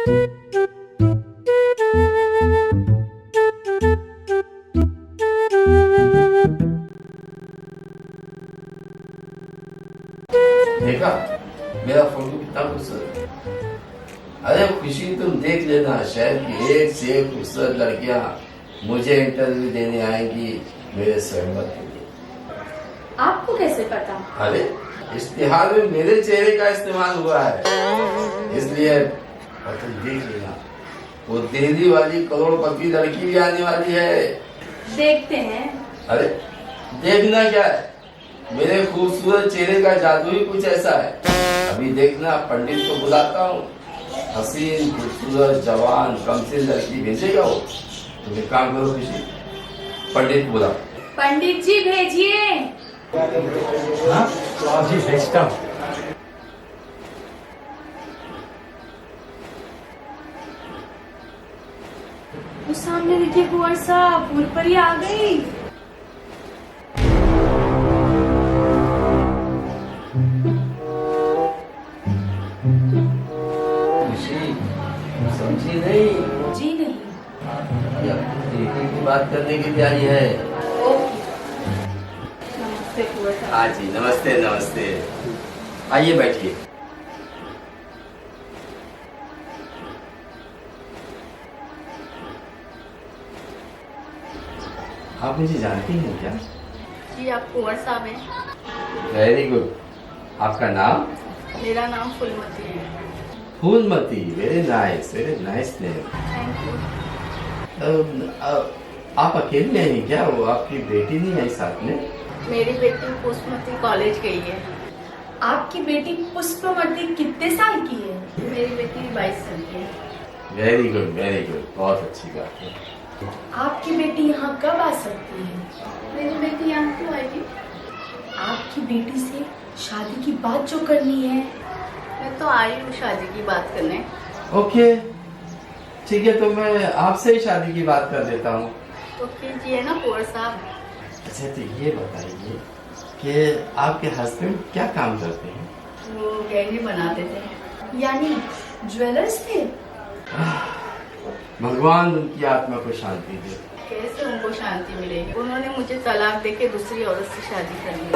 देखा मेरा फोटो कितना खूबसूरत है। अरे खुशी तुम देख लेना, शहर की एक से एक खूबसूरत लड़कियां मुझे इंटरव्यू देने आएंगी मेरे स्वयंवर के लिए। आपको कैसे पता? अरे इश्तिहार में मेरे चेहरे का इस्तेमाल हुआ है, इसलिए तुम देख लेना, वो दिल्ली वाली करोड़पति लड़की भी आने वाली है। देखते हैं। अरे देखना क्या है, मेरे खूबसूरत चेहरे का जादू ही कुछ ऐसा है। अभी देखना, पंडित को बुलाता हूँ, हसीन खूबसूरत जवान कमसिन लड़की भेजेगा वो। तुम एक काम करो खुशी, पंडित बुलाओ। पंडित जी भेजिए। हाँ तो आप जी भेजता हूँ। वो सामने देखिए कुंवर साहब, फूल परी आ गई। खुशी समझी नहीं? जी नहीं। ये अपनी दीदी की बात करने के लिए आई है। ओके। नमस्ते कुंवर साहब। हाँ जी, नमस्ते नमस्ते, आइए बैठिए। आप मुझे जानती हैं क्या? जी आप कुंवर साहब हैं? Very good. आपका नाम? मेरा नाम फुलमती है। Phoolmati, very nice name. Thank you. आप अकेली आई क्या? वो आपकी बेटी नहीं आई साथ में? मेरी बेटी पुष्पमती कॉलेज गई है। आपकी बेटी पुष्पमती कितने साल की है? मेरी बेटी 22 साल की है। वेरी गुड, बहुत अच्छी बात है। आपकी बेटी यहाँ कब आ सकती है? मेरी बेटी यहाँ क्यों आएगी? आपकी बेटी से शादी की बात जो करनी है। मैं तो आई हूँ शादी की बात करने। ओके ठीक है, तो मैं आपसे ही शादी की बात कर देता हूँ। तो कीजिए ना कुंवर साहब। अच्छा तो ये बताइए कि आपके हस्बैंड क्या काम करते हैं? वो गहने बनाते थे। यानी ज्वेलर्स थे? भगवान उनकी आत्मा को शांति दे। कैसे उनको शांति मिलेगी? उन्होंने मुझे तलाक देके दूसरी औरत से शादी कर ली।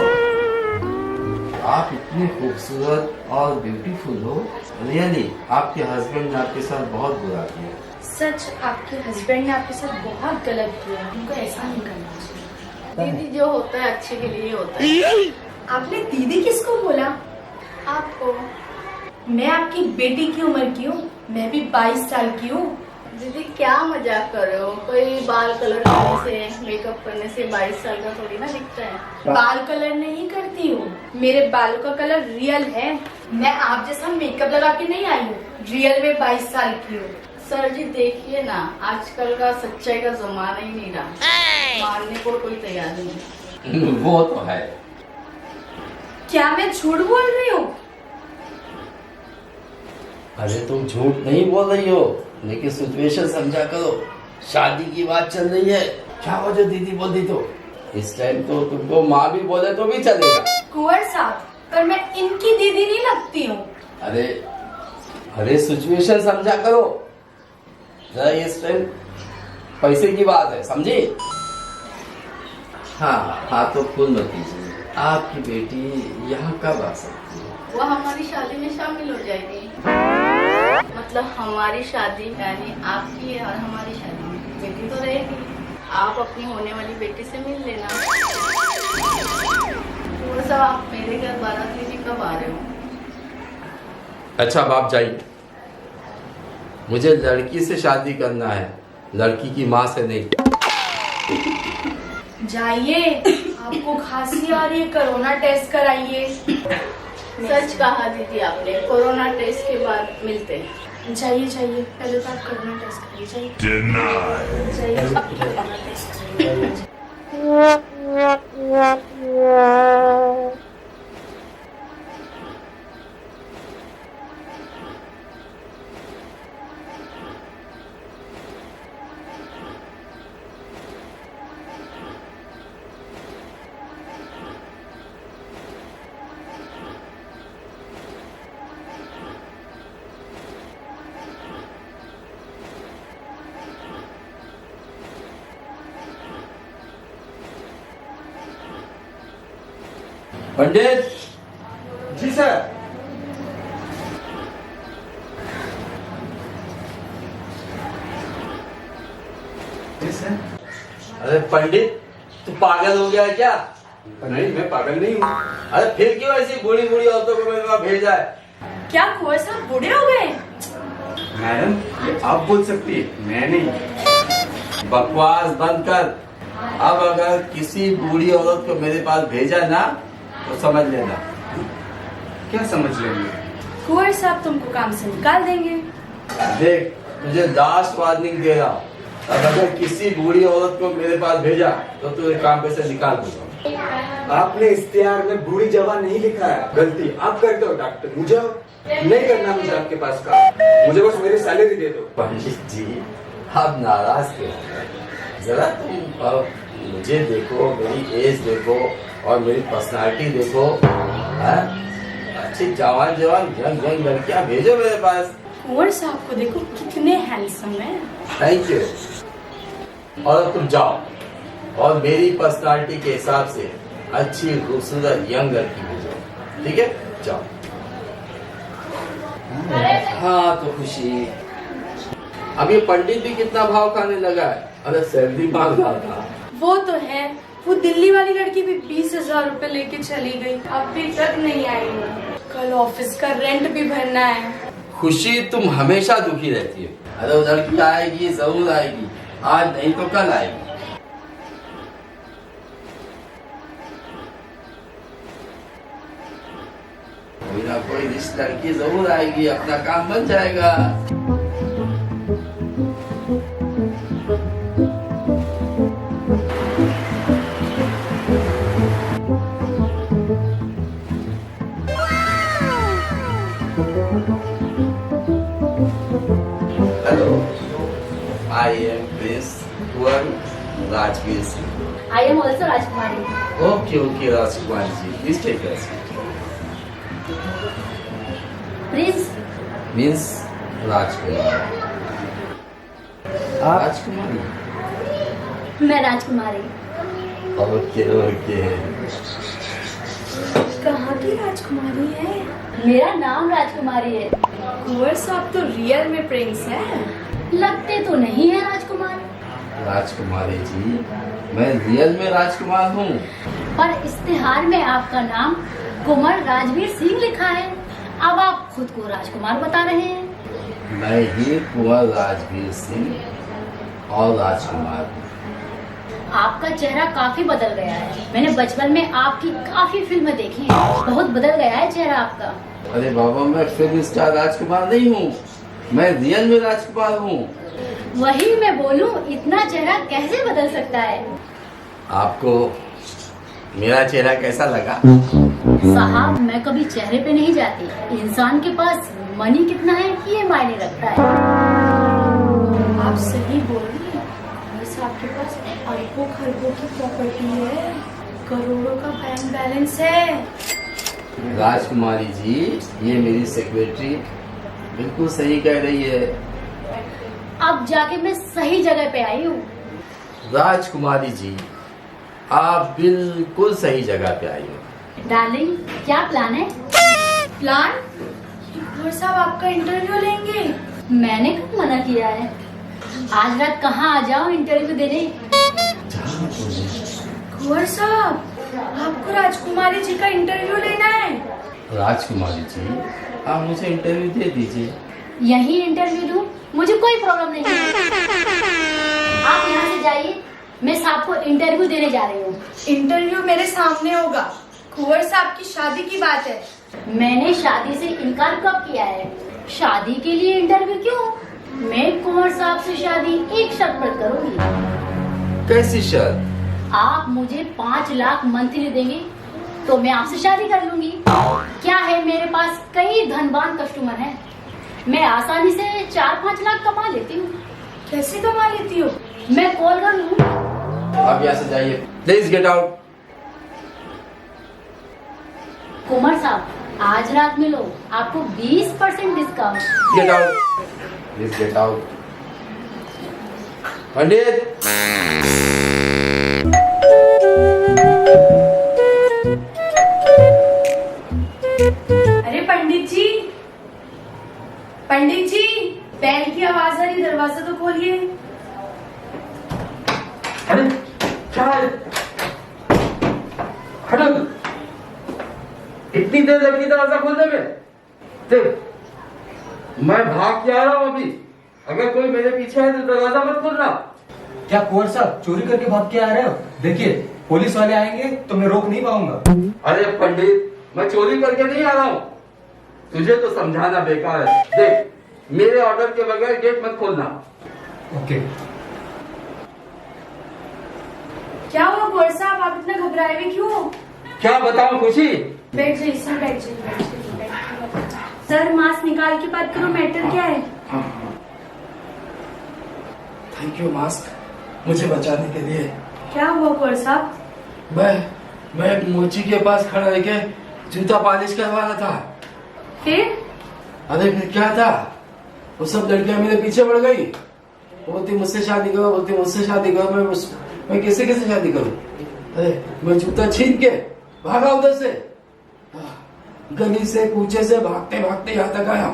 आप इतनी खूबसूरत और ब्यूटीफुल हो, रियली आपके हस्बैंड ने आपके साथ बहुत बुरा किया। सच, आपके हस्बैंड ने आपके साथ बहुत गलत किया। उनको ऐसा नहीं करना चाहिए। दीदी जो होता है अच्छे के लिए होता है। आपने दीदी किसको बोला? आपको। मैं आपकी बेटी की उम्र की हूँ, मैं भी 22 साल की हूँ। दीदी क्या मजाक कर रहे हो? कोई बाल कलर करने से मेकअप करने से 22 साल का थोड़ी ना दिखता है। बाल कलर नहीं करती हूँ, मेरे बालों का कलर रियल है। मैं आप जैसा मेकअप लगा के नहीं आई हूँ, रियल में 22 साल की हूँ। सर जी देखिए ना, आजकल का सच्चाई का जमाना ही नहीं रहा, मानने को कोई तैयार नहीं। वो तो है। क्या मैं झूठ बोल रही हूँ? अरे तुम झूठ नहीं बोल रही हो, लेकिन सिचुएशन समझा करो। शादी की बात चल रही है, क्या हो जो दीदी बोल दी तो? इस टाइम तो तुमको माँ भी बोले तो भी चलेगा। कुंवर साहब, पर मैं इनकी दीदी नहीं लगती हूँ। अरे अरे सिचुएशन समझा करो जरा, इस टाइम पैसे की बात है, समझी? हाँ तो फूलमती जी, आपकी बेटी यहाँ कब आ सकती है? वो हमारी शादी में शामिल हो जाएगी। मतलब हमारी शादी यानी आपकी और हमारी शादी में बेटी तो रहेगी। आप अपनी होने वाली बेटी से मिल लेना। थोड़ा सा आप मेरे घर बारात लेने कब आ रहे हो? अच्छा अब आप जाइए, मुझे लड़की से शादी करना है, लड़की की माँ से नहीं। जाइए, आपको खांसी आ रही है, कोरोना टेस्ट कराइए। सच कहा दीदी आपने, कोरोना टेस्ट के बाद मिलते हैं। जाइए जाइए, पहले तो आप कोरोना टेस्ट कराइए। जाइए कोरोना टेस्ट कराइए। पंडित जी सर। जी सर। अरे पंडित, तू पागल हो गया है क्या? नहीं, मैं पागल नहीं हूँ। अरे फिर क्यों ऐसी बूढ़ी बूढ़ी औरतों को मेरे पास भेजा है? क्या कुंवर साहब बूढ़े हो गए? मैडम, ये आप बोल सकती है, मैं नहीं। बकवास बंद कर। अब अगर किसी बूढ़ी औरत को मेरे पास भेजा ना तो समझ लेना। क्या समझ लेंगे? कुंवर साहब तुमको काम से निकाल देंगे। देख, तुझे लास्ट वार्निंग दे रहा हूं। अब अगर किसी बूढ़ी औरत को मेरे पास भेजा तो तुझे काम पे से निकाल दूंगा। आपने इश्तिहार में बूढ़ी जवान नहीं लिखा है। गलती आप करते हो डॉक्टर, मुझे नहीं करना। मुझे आपके पास काम, मुझे बस मेरी सैलरी दे दो। पंडित जी, आप नाराज क्यों? जरा तुम मुझे देखो, मेरी एज देखो और मेरी पर्सनालिटी देखो। अच्छी जवान जवान यंग यंग लड़कियां भेजो मेरे पास। कुंवर साहब को देखो कितने हैंडसम हैं। Thank you. और अब तुम जाओ और मेरी पर्सनालिटी के हिसाब से अच्छी खूबसूरत यंग लड़की भेजो, ठीक है? जाओ। हाँ तो खुशी, अब ये पंडित भी कितना भाव खाने लगा है। अरे सैलरी मांग रहा था। वो तो है, वो दिल्ली वाली लड़की भी 20,000 रुपए लेके चली गई, अभी तक नहीं आई है। कल ऑफिस का रेंट भी भरना है। खुशी, तुम हमेशा दुखी रहती हो। अरे वो लड़की आएगी, जरूर आएगी, आज नहीं तो कल आएगी। कोई ना कोई इस लड़की जरूर आएगी, अपना काम बन जाएगा। Hello, I am prince Kunwar Rajveer Singh. I am also राजकुमारी। ओके ओके राजकुमार जी, please take a seat. Prince means राजकुमार। राजकुमारी? मैं राजकुमारी। Okay okay. कहाँ की राजकुमारी है? मेरा नाम राजकुमारी है। कुंवर साहब तो रियल में प्रिंस है। लगते तो नहीं है राजकुमार, राजकुमारी जी, मैं रियल में राजकुमार हूँ। पर इश्तिहार में आपका नाम कुंवर राजवीर सिंह लिखा है। अब आप खुद को राजकुमार बता रहे हैं। मैं ही कुंवर राजवीर सिंह और राजकुमार हूँ। आपका चेहरा काफी बदल गया है। मैंने बचपन में आपकी काफी फिल्में देखी हैं। बहुत बदल गया है चेहरा आपका। अरे बाबा, मैं फिल्म स्टार राजकुमार नहीं हूँ, मैं रियल में राजकुमार हूँ। वही मैं बोलूं, इतना चेहरा कैसे बदल सकता है? आपको मेरा चेहरा कैसा लगा? साहब, मैं कभी चेहरे पे नहीं जाती। इंसान के पास मनी कितना है ये मायने रखता है। आप सही बोल रही हैं। कुंवर साहब के पास अरबों खरबों की प्रॉपर्टी है, करोड़ों का बैंक बैलेंस है। राजकुमारी जी, ये मेरी सेक्रेटरी बिल्कुल सही कह रही है। अब जाके मैं सही जगह पे आई हूँ। राजकुमारी जी, आप बिल्कुल सही जगह पे आई हो। डार्लिंग, क्या प्लान है? प्लान? कुंवर साहब आपका इंटरव्यू लेंगे। मैंने कब मना किया है? आज रात कहाँ आ जाओ इंटरव्यू देने। कुंवर साहब, आपको राजकुमारी जी का इंटरव्यू लेना है। राजकुमारी जी, आप मुझे इंटरव्यू दे दीजिए। यही इंटरव्यू दूं? मुझे कोई प्रॉब्लम नहीं है। आप यहाँ से जाइए, मैं साहब को इंटरव्यू देने जा रही हूँ। इंटरव्यू मेरे सामने होगा। कुंवर साहब की शादी की बात है। मैंने शादी से इनकार कब किया है? शादी के लिए इंटरव्यू क्यों? मैं कुंवर साहब से शादी एक शर्त पर करूंगी। कैसी शर्त? आप मुझे 5 लाख मंथली देंगे तो मैं आपसे शादी कर लूंगी। क्या है, मेरे पास कई धनवान कस्टमर हैं। मैं आसानी से 4-5 लाख कमा लेती हूँ। कैसे कमा लेती हो? मैं कॉल कर लूँ। आप यहाँ से जाइए, प्लीज गेट आउट। कुमार साहब, आज रात मिलो, आपको 20% discount. Get out, please get out. Pandit, Pandit ji, Pandit ji, बैल की आवाज आ रही, दरवाजा तो खोलिए। अरे क्या है? हटो, इतनी देर लगी दरवाजा खोलने में? देख, मैं भाग के आ रहा हूँ अभी। अगर कोई मेरे पीछे है तो दरवाजा मत खोलना। क्या कुंवर साहब चोरी करके भाग के आ रहे हो? देखिए पुलिस वाले आएंगे तो मैं रोक नहीं पाऊंगा। अरे पंडित, मैं चोरी करके नहीं आ रहा हूँ। तुझे तो समझाना बेकार है। देख, मेरे ऑर्डर के बगैर गेट मत खोलना। ओके। क्या हुआ कुंवर साहब, आप इतना घबराए हुए क्यों? क्या बताऊं खुशी? बैठ जाइए सर, बैठ जाइए, बैठ जाइए, बैठ जाइए। सर मास्क निकाल के बात करो, मैटर क्या है? थैंक यू मास्क, मुझे बचाने के लिए। क्या हुआ कुंवर साहब? मैं एक मोची के पास खड़ा रह के जूता पॉलिश करवा रहा था। फिर? अरे फिर क्या था, वो सब लड़कियां मेरे पीछे पड़ गई। बोलती मुझसे शादी करो, बोलती मुझसे शादी करो। मैं किसे किसे शादी करूं? अरे मैं जूता छीन के भागा उधर से, गली से कूचे से भागते भागते यहाँ तक आया।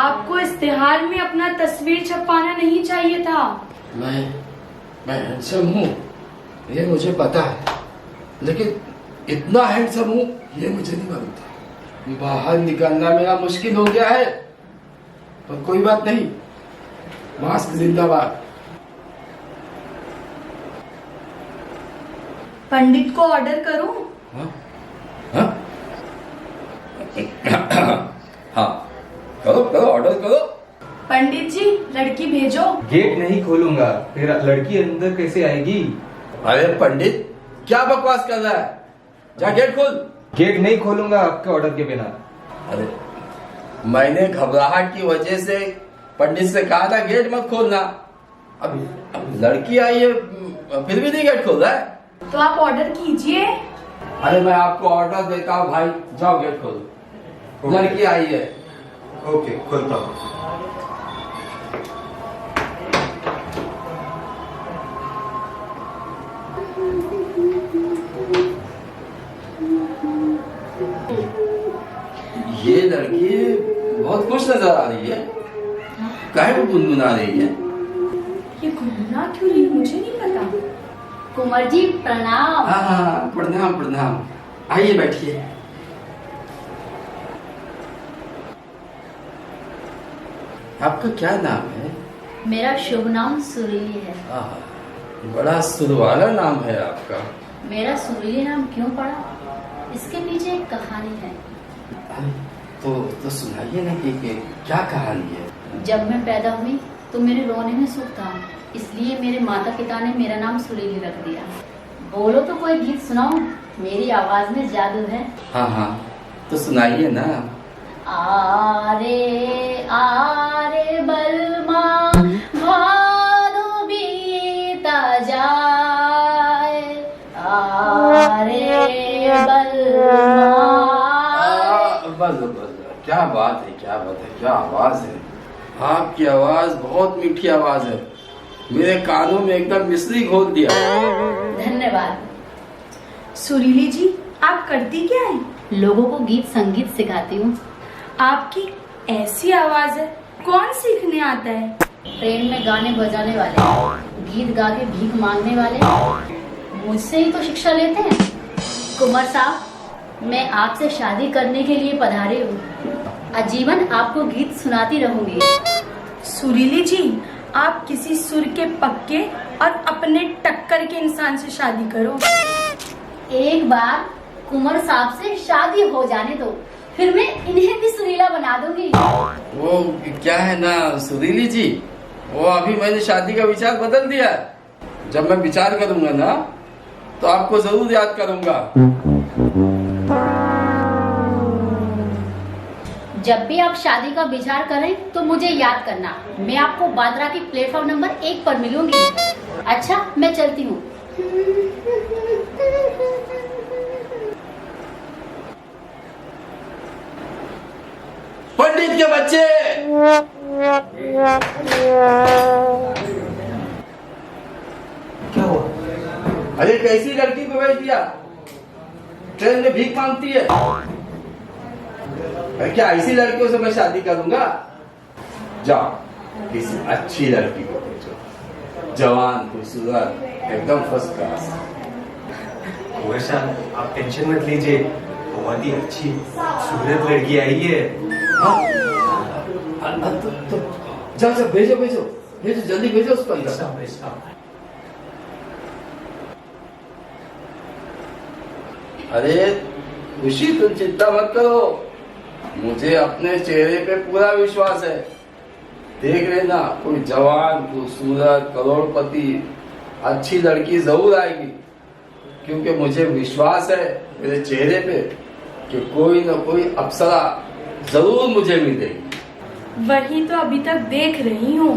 आपको इश्तिहार में अपना तस्वीर छपवाना नहीं चाहिए था। मैं हैंडसम हूँ, ये मुझे पता है, लेकिन इतना हैंडसम हूँ ये मुझे नहीं मालूम था। बाहर निकलना मेरा मुश्किल हो गया है, पर कोई बात नहीं। मास्क जिंदाबाद। पंडित को ऑर्डर करूं? हाँ? हाँ? हाँ, करो करो, ऑर्डर करो। पंडित जी लड़की भेजो। गेट नहीं खोलूंगा, फिर लड़की अंदर कैसे आएगी? अरे पंडित, क्या बकवास कर रहा है? जा गेट खोल। गेट नहीं खोलूंगा आपके ऑर्डर के बिना। अरे मैंने घबराहट की वजह से पंडित से कहा था गेट मत खोलना। अब लड़की आई है फिर भी नहीं गेट खोल रहा है। तो आप ऑर्डर कीजिए। अरे मैं आपको ऑर्डर देता हूँ भाई, जाओ गेट खोलो। लड़की आई है। ओके, खोलता हूँ। ये लड़की बहुत खुश नजर आ रही है, काहे को गुनगुना रही है? ये गुनगुना क्यों रही है मुझे नहीं पता। कुंवर जी प्रणाम। हाँ, प्रणाम प्रणाम। आइए बैठिए। आपका क्या नाम है? मेरा शुभ नाम सुरीली है। बड़ा सुरवाला नाम है आपका। मेरा सुरीली नाम क्यों पड़ा, इसके पीछे एक कहानी है। तो सुनाइए ना कि क्या कहानी है? जब मैं पैदा हुई तो मेरे रोने में सुख था, इसलिए मेरे माता पिता ने मेरा नाम सुरीली रख दिया। बोलो तो कोई गीत सुनाओ, मेरी आवाज में जादू है। हाँ, तो सुनाइए ना। आरे बलमा भादो बीता जाए, आरे बलमा। बस, क्या बात है, क्या बात है, क्या आवाज है आपकी। आवाज बहुत मीठी आवाज है, मेरे कानों में एकदम मिश्री घोल दिया। धन्यवाद। सुरीली जी आप करती क्या है? लोगों को गीत संगीत सिखाती हूँ। आपकी ऐसी आवाज है, कौन सीखने आता है? ट्रेन में गाने बजाने वाले, गीत गा के भीख मांगने वाले मुझसे ही तो शिक्षा लेते हैं। कुंवर साहब, मैं आपसे शादी करने के लिए पधारी हूँ। आजीवन आपको गीत सुनाती रहूंगी। सुरीली जी आप किसी सुर के पक्के और अपने टक्कर के इंसान से शादी करो। एक बार कुंवर साहब से शादी हो जाने दो, फिर मैं इन्हें भी सुरीला बना दूंगी। वो क्या है ना सुरीली जी, वो अभी मैंने शादी का विचार बदल दिया है। जब मैं विचार करूंगा ना तो आपको जरूर याद करूंगा। जब भी आप शादी का विचार करें तो मुझे याद करना। मैं आपको बांद्रा की प्लेटफॉर्म नंबर 1 पर मिलूंगी। अच्छा, मैं चलती हूँ। पंडित के बच्चे, क्या हुआ? अरे कैसी लड़की को भेज दिया, ट्रेन में भीख मांगती है। मैं क्या ऐसी लड़कियों से मैं शादी करूंगा? जाओ किसी अच्छी लड़की को खोजो, जवान, खूबसूरत, एकदम फर्स्ट क्लास। कुंवर साहब आप टेंशन मत लीजिए, बहुत ही अच्छी खूबसूरत लड़की आई है। तो जाओ भेजो भेजो भेजो, जल्दी भेजो उसको अंदर। अरे खुशी, तुम चिंता मत करो, मुझे अपने चेहरे पे पूरा विश्वास है। देख लेना, कोई जवान, खूबसूरत, करोड़पति, अच्छी लड़की जरूर आएगी, क्योंकि मुझे विश्वास है मेरे चेहरे पे कि कोई न कोई अप्सरा जरूर मुझे मिलेगी। वही तो अभी तक देख रही हूँ।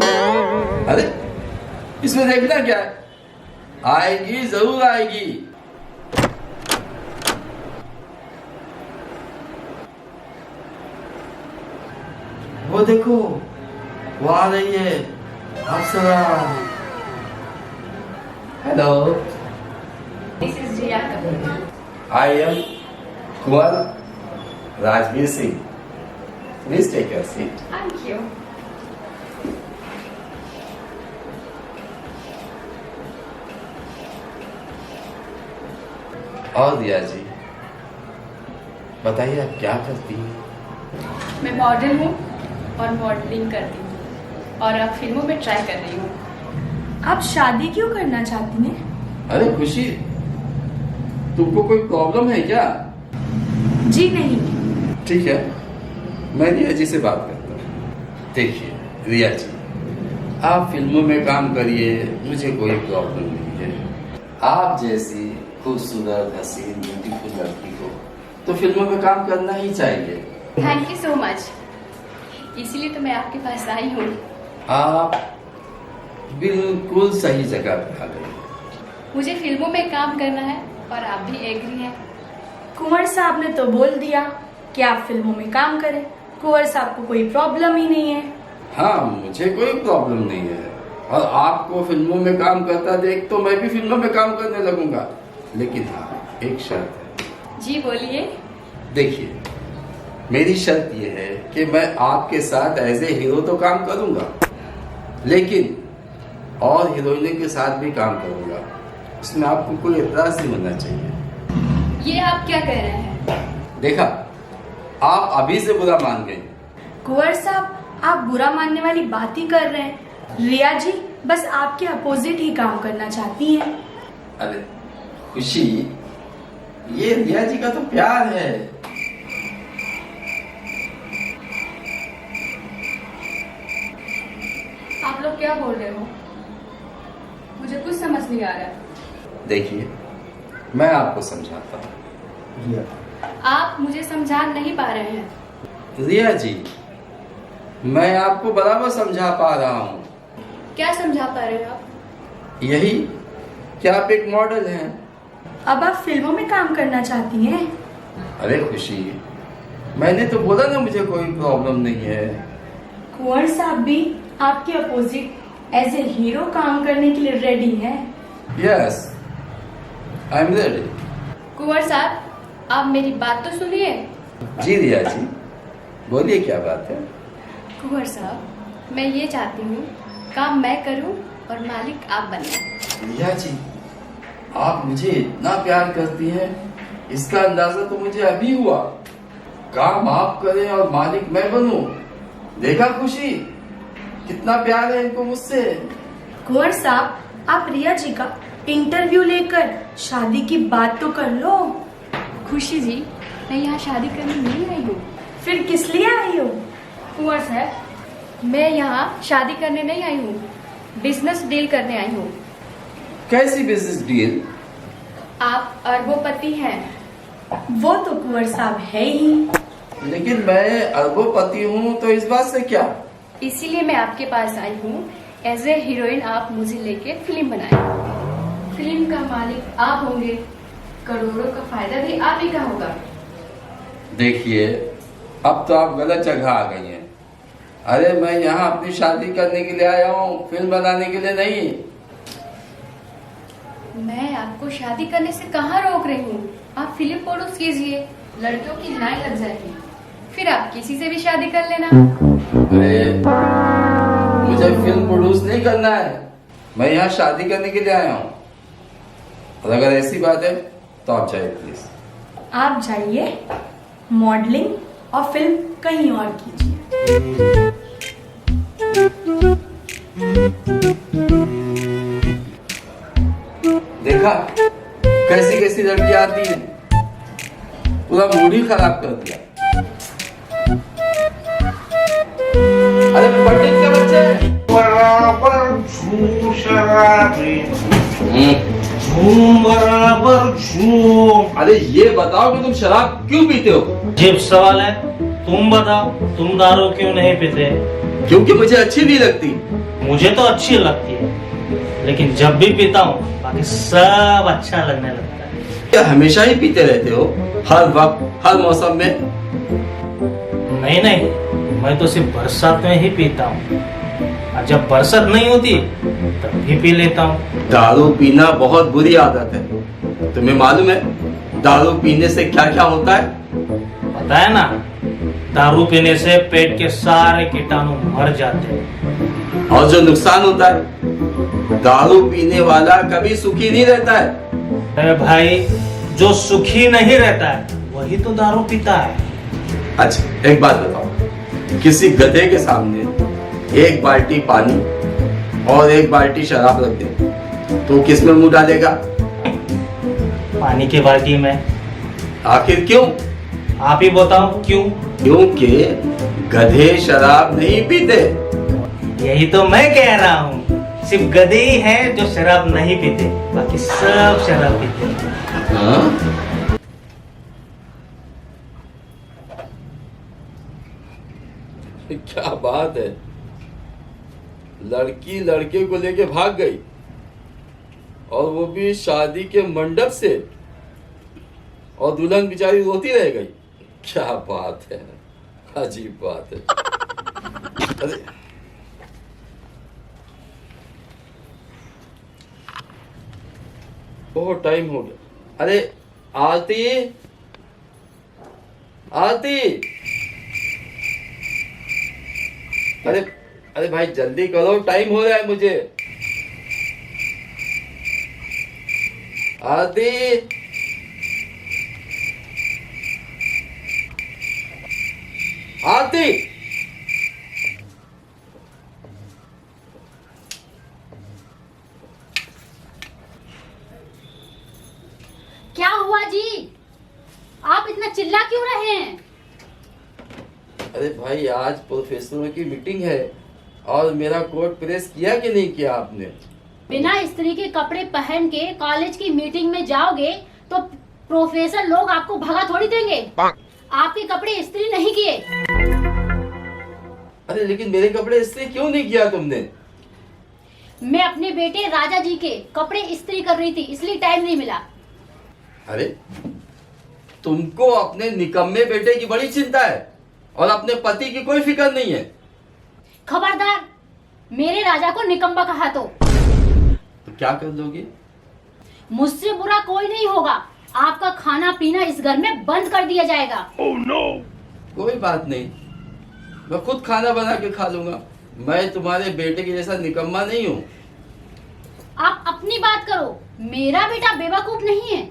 अरे इसमें देखना क्या है, आएगी, जरूर आएगी। वो देखो, वो आ रही है, अप्सरा। Hello, this is Riya Kapoor. I am Kunwar Rajveer Singh. Please take your seat. Thank you. और दिया जी, बताइए आप क्या करती हैं? मैं मॉडल हूँ और मॉडलिंग करती हूँ और अब फिल्मों में ट्राई कर रही हूँ। आप शादी क्यों करना चाहती हैं? अरे खुशी, तुमको कोई प्रॉब्लम है क्या? जी नहीं। ठीक है, मैं रिया जी से बात करता हूँ। देखिए रिया जी, आप फिल्मों में काम करिए, मुझे कोई प्रॉब्लम नहीं है। आप जैसी खूबसूरत, हसीन, ब्यूटीफुल लड़की को तो फिल्मों में काम करना ही चाहिए। थैंक यू सो मच, इसीलिए तो मैं आपके पास आई हूँ। आप बिल्कुल सही जगह पे आ गए। मुझे फिल्मों में काम करना है और आप भी एग्री हैं। कुंवर साहब ने तो बोल दिया कि आप फिल्मों में काम करें। कुंवर साहब को कोई प्रॉब्लम ही नहीं है। हाँ, मुझे कोई प्रॉब्लम नहीं है, और आपको फिल्मों में काम करता देख तो मैं भी फिल्मों में काम करने लगूंगा। लेकिन हाँ, एक शर्त है। जी बोलिए। देखिए, मेरी शर्त यह है कि मैं आपके साथ एज ए हीरो तो काम करूंगा, लेकिन और हीरोइनों के साथ भी काम करूंगा। इसमें आपको कोई एतराज नहीं होना चाहिए। ये आप क्या कह रहे हैं? देखा, आप अभी से बुरा मान गए। कुंवर साहब, आप बुरा मानने वाली बात ही कर रहे हैं। रिया जी बस आपके अपोजिट ही काम करना चाहती हैं। अरे खुशी, ये रिया जी का तो प्यार है। आप लोग क्या बोल रहे हो? मुझे कुछ समझ नहीं आ रहा। देखिए, मैं आपको समझाता हूँ। आप मुझे समझा नहीं पा रहे हैं। रिया जी, मैं आपको बराबर समझा पा रहा हूँ। क्या समझा पा रहे हो आप? यही कि आप एक मॉडल हैं। अब आप फिल्मों में काम करना चाहती हैं? अरे खुशी, मैंने तो बोला ना, मुझे कोई प्रॉब्लम नहीं है। कुंवर साहब भी आपके अपोजिट एज ए हीरो काम करने के लिए रेडी हैं। Yes, I am ready. Kunwar साहब, आप मेरी बात तो सुनिए। जी रिया जी, बोलिए क्या बात है। कुंवर साहब, मैं ये चाहती हूँ काम मैं करूँ और मालिक आप बने। रिया जी, आप मुझे इतना प्यार करती हैं, इसका अंदाजा तो मुझे अभी हुआ। काम आप करें और मालिक मैं बनूं। देखा खुशी, कितना प्यार है इनको मुझसे। कुंवर साहब, आप रिया जी का इंटरव्यू लेकर शादी की बात तो कर लो। खुशी जी, मैं यहाँ शादी करने नहीं आई हूँ। फिर किस लिए आई हो? कुंवर साहब, मैं यहाँ शादी करने नहीं आई हूँ, बिजनेस डील करने आई हूँ। कैसी बिजनेस डील? आप अरबोपति हैं। वो तो कुंवर साहब है ही। लेकिन मैं अरबोपति हूँ तो इस बात से क्या? इसीलिए मैं आपके पास आई हूँ, एज ए हीरोइन आप मुझे लेके फिल्म बनाए। फिल्म का मालिक आप होंगे, करोड़ों का फायदा भी आप ही का होगा। देखिए, अब तो आप गलत जगह आ गई हैं। अरे मैं यहाँ अपनी शादी करने के लिए आया हूँ, फिल्म बनाने के लिए नहीं। मैं आपको शादी करने से कहाँ रोक रही हूँ? आप फिल्म प्रोड्यूस कीजिए, लड़कियों की लाइन लग जाएगी, फिर आप किसी से भी शादी कर लेना। अरे मुझे फिल्म प्रोड्यूस नहीं करना है, मैं यहाँ शादी करने के लिए आया हूँ। और अगर ऐसी बात है तो आप जाइए प्लीज। आप जाइए, मॉडलिंग और फिल्म कहीं और कीजिए। देखा कैसी कैसी लड़की आती है, पूरा मूड ही खराब कर दिया। अरे पंडित के बच्चे, बराबर झूम शराबी झूम बराबर झूम। अरे ये बताओ कि तुम शराब क्यों पीते हो? अजीब सवाल है, तुम बताओ तुम दारू क्यों नहीं पीते? क्योंकि मुझे अच्छी नहीं लगती। मुझे तो अच्छी लगती है, लेकिन जब भी पीता हूँ बाकी सब अच्छा लगने लगता है। क्या हमेशा ही पीते रहते हो, हर वक्त हर मौसम में? नहीं नहीं, मैं तो सिर्फ बरसात में ही पीता हूँ, और जब बरसात नहीं होती तब भी पी लेता हूँ। दारू पीना बहुत बुरी आदत है, तुम्हें मालूम है दारू पीने से क्या क्या होता है? पता है ना, दारू पीने से पेट के सारे कीटाणु मर जाते हैं। और जो नुकसान होता है, दारू पीने वाला कभी सुखी नहीं रहता है। अरे भाई, जो सुखी नहीं रहता है वही तो दारू पीता है। अच्छा एक बात बताओ, किसी गधे के सामने एक बाल्टी पानी और एक बाल्टी शराब रख दे तो किस में मुंह डालेगा? पानी की बाल्टी में। आखिर क्यों? आप ही बताओ क्यों? क्योंकि गधे शराब नहीं पीते। यही तो मैं कह रहा हूँ, सिर्फ गधे ही हैं जो शराब नहीं पीते, बाकी सब शराब पीते हैं। हाँ? क्या बात है, लड़की लड़के को लेके भाग गई और वो भी शादी के मंडप से, और दुल्हन बेचारी रोती रह गई। क्या बात है, अजीब बात है। अरे बहुत टाइम हो गया। अरे आरती, आरती, अरे अरे भाई जल्दी करो, टाइम हो रहा है मुझे। आरती, आरती, क्या हुआ जी? आप इतना चिल्ला क्यों रहे हैं? अरे भाई आज प्रोफेसरों की मीटिंग है और मेरा कोट प्रेस किया कि नहीं किया आपने? बिना इस्त्री के कपड़े पहन के कॉलेज की मीटिंग में जाओगे तो प्रोफेसर लोग आपको भगा थोड़ी देंगे। आपके कपड़े इस्त्री नहीं किए। अरे लेकिन मेरे कपड़े इस्त्री क्यों नहीं किया तुमने? मैं अपने बेटे राजा जी के कपड़े इस्त्री कर रही थी, इसलिए टाइम नहीं मिला। अरे तुमको अपने निकम्मे बेटे की बड़ी चिंता है और अपने पति की कोई फिक्र नहीं है। खबरदार, मेरे राजा को निकम्मा कहा तो क्या कर लोगे? मुझसे बुरा कोई नहीं होगा। आपका खाना पीना इस घर में बंद कर दिया जाएगा। कोई बात नहीं, मैं खुद खाना बना के खा लूंगा। मैं तुम्हारे बेटे के जैसा निकम्मा नहीं हूँ। आप अपनी बात करो, मेरा बेटा बेवकूफ नहीं है।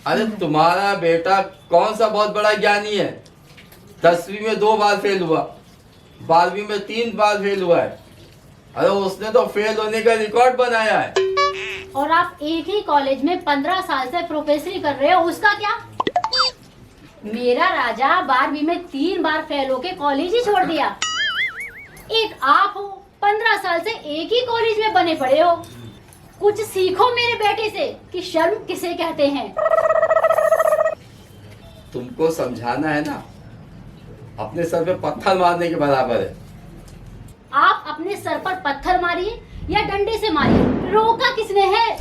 अरे तुम्हारा बेटा कौन सा बहुत बड़ा ज्ञानी है? 10वीं में 2 बार फेल हुआ, 12वीं में 3 बार फेल हुआ है। अरे उसने तो फेल होने का रिकॉर्ड बनाया है। और आप एक ही कॉलेज में 15 साल से प्रोफेसरी कर रहे हो, उसका क्या? मेरा राजा 12वीं में 3 बार फेल होके कॉलेज ही छोड़ दिया। एक आप हो 15 साल से एक ही कॉलेज में बने पड़े हो। कुछ सीखो मेरे बेटे से कि शर्म किसे कहते हैं। तुमको समझाना है ना, अपने सर पे पत्थर मारने के बराबर है। आप अपने सर पर पत्थर मारिए या डंडे से मारिए, रोका किसने है?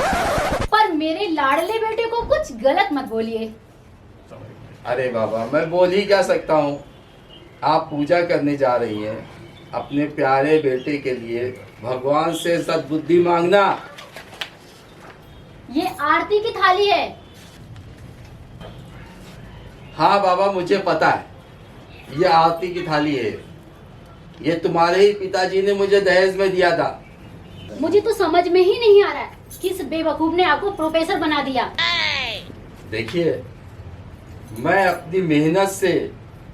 पर मेरे लाडले बेटे को कुछ गलत मत बोलिए। अरे बाबा, मैं बोल ही क्या सकता हूँ। आप पूजा करने जा रही हैं, अपने प्यारे बेटे के लिए भगवान से सद्बुद्धि मांगना। ये आरती की थाली है। हाँ बाबा, मुझे पता है, ये आरती की थाली है। ये तुम्हारे ही पिताजी ने मुझे दहेज में दिया था। मुझे तो समझ में ही नहीं आ रहा है किस बेवकूफ ने आपको प्रोफेसर बना दिया। देखिए, मैं अपनी मेहनत से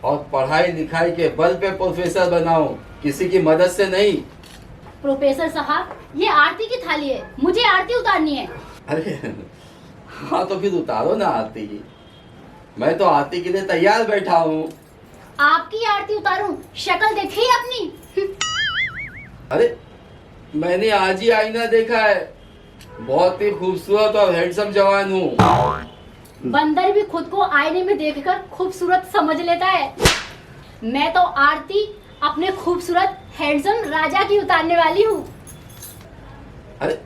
और पढ़ाई लिखाई के बल पे प्रोफेसर बना हूँ, किसी की मदद से नहीं। प्रोफेसर साहब, ये आरती की थाली है, मुझे आरती उतारनी है। अरे हाँ, तो फिर उतारो ना आरती। मैं तो आरती के लिए तैयार बैठा हूँ। आपकी आरती उतारूं? शक्ल देखी अपनी। अरे मैंने आज ही आईना देखा है, बहुत ही खूबसूरत और हैंडसम जवान हूँ। बंदर भी खुद को आईने में देखकर खूबसूरत समझ लेता है। मैं तो आरती अपने खूबसूरत हैंडसम राजा की उतारने वाली हूँ। अरे